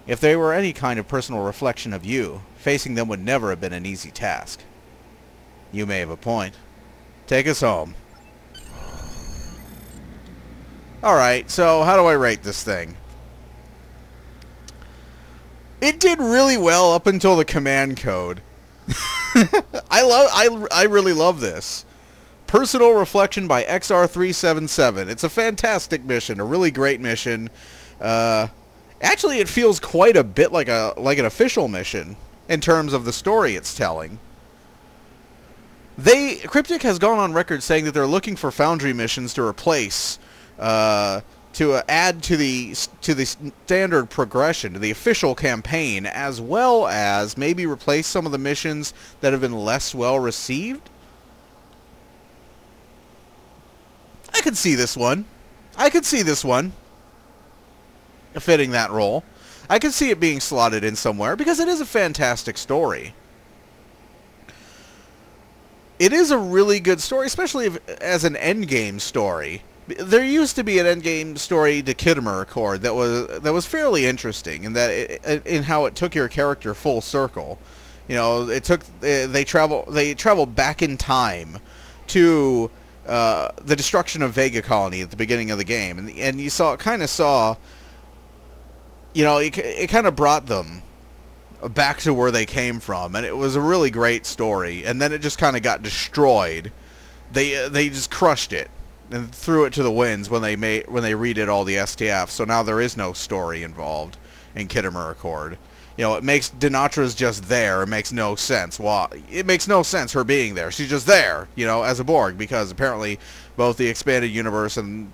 If they were any kind of personal reflection of you, facing them would never have been an easy task. You may have a point. Take us home. Alright, so how do I rate this thing? It did really well up until the command code. I really love this. Personal Reflection by XR377. It's a fantastic mission, a really great mission. Actually, it feels quite a bit like an official mission in terms of the story it's telling. Cryptic has gone on record saying that they're looking for Foundry missions to replace, to add to the standard progression, to the official campaign, as well as maybe replace some of the missions that have been less well received. I could see this one. I could see this one fitting that role. I could see it being slotted in somewhere because it is a fantastic story. It is a really good story, especially as an endgame story. There used to be an endgame story to Khitomer Accord that was fairly interesting in that in how it took your character full circle. You know, they travel back in time to the destruction of Vega colony at the beginning of the game, and you kind of saw, you know, it kind of brought them back to where they came from, and it was a really great story. And then it just kind of got destroyed. They just crushed it and threw it to the winds when they redid all the STF. So now there is no story involved in Khitomer Accord. You know, it makes Dinatra's just there. It makes no sense. Well, it makes no sense her being there. She's just there, you know, as a Borg, because apparently both the expanded universe and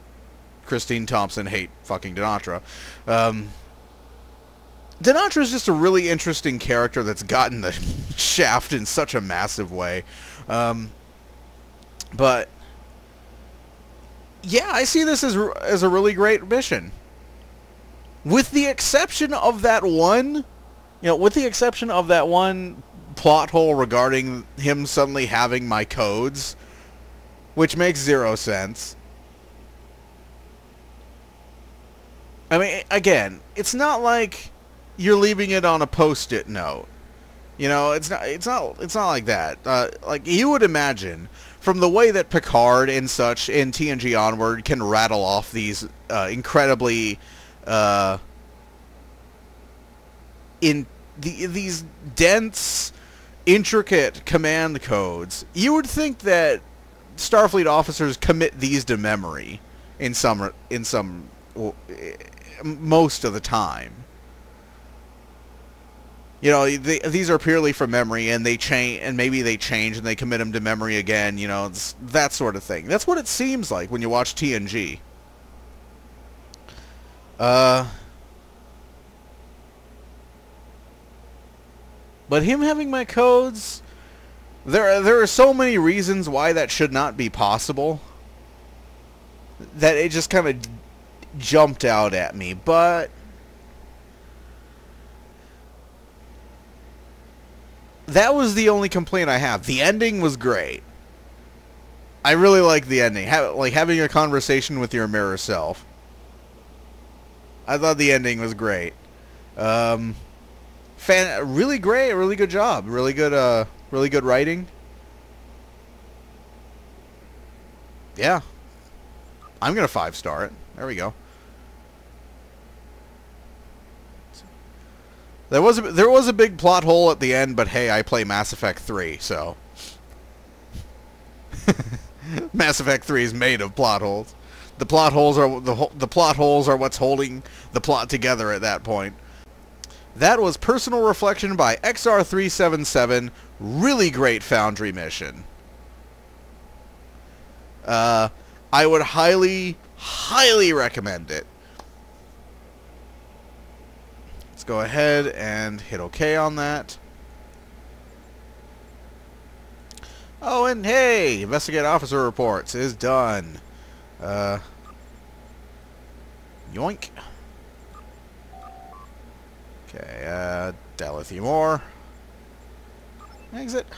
Christine Thompson hate fucking Dinatra. Dinatra's just a really interesting character that's gotten the shaft in such a massive way. But yeah, I see this as a really great mission. With the exception of that one, plot hole regarding him suddenly having my codes, which makes zero sense. I mean, again, it's not like you're leaving it on a post-it note. You know, it's not like that. Like you would imagine, from the way that Picard and such in TNG Onward can rattle off these incredibly these dense, intricate command codes, you would think that Starfleet officers commit these to memory in most of the time. You know, these are purely from memory, and they change, and maybe they change, and they commit them to memory again. You know, it's that sort of thing. That's what it seems like when you watch TNG. But him having my codes, there are so many reasons why that should not be possible, that it just kind of jumped out at me. But that was the only complaint I have. The ending was great. I really liked the ending. Like having a conversation with your mirror self. I thought the ending was great. Really great, really good job. Really good writing. Yeah. I'm going to 5-star it. There we go. There was a big plot hole at the end, but hey, I play Mass Effect 3, so Mass Effect 3 is made of plot holes. The plot holes are what's holding the plot together at that point. That was Personal Reflection by XR377. Really great Foundry mission. I would highly recommend it. Let's go ahead and hit OK on that. Oh, and hey, Investigate Officer Reports is done. Yoink. Okay, Dalithimor. Exit.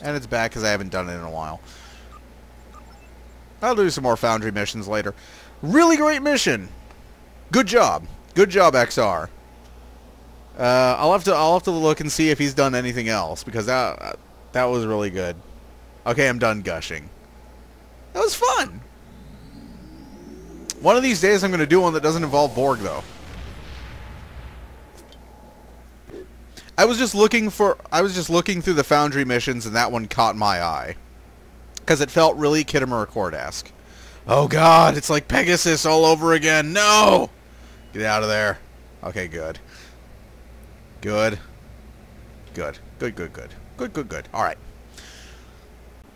And it's back because I haven't done it in a while. I'll do some more Foundry missions later. Really great mission. Good job. Good job, XR. I'll have to look and see if he's done anything else, because that was really good. Okay, I'm done gushing. That was fun. One of these days I'm going to do one that doesn't involve Borg, though. I was just looking through the Foundry missions, and that one caught my eye. Because it felt really Khitomer Accord-esque. Oh god, it's like Pegasus all over again. No! Get out of there. Okay, good. Good. Good. Good, good, good. Good, good, good. Alright.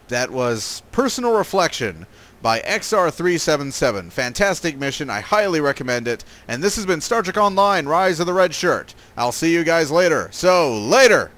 That was Personal Reflection by XR377. Fantastic mission. I highly recommend it. And this has been Star Trek Online, Rise of the Red Shirt. I'll see you guys later. So, later!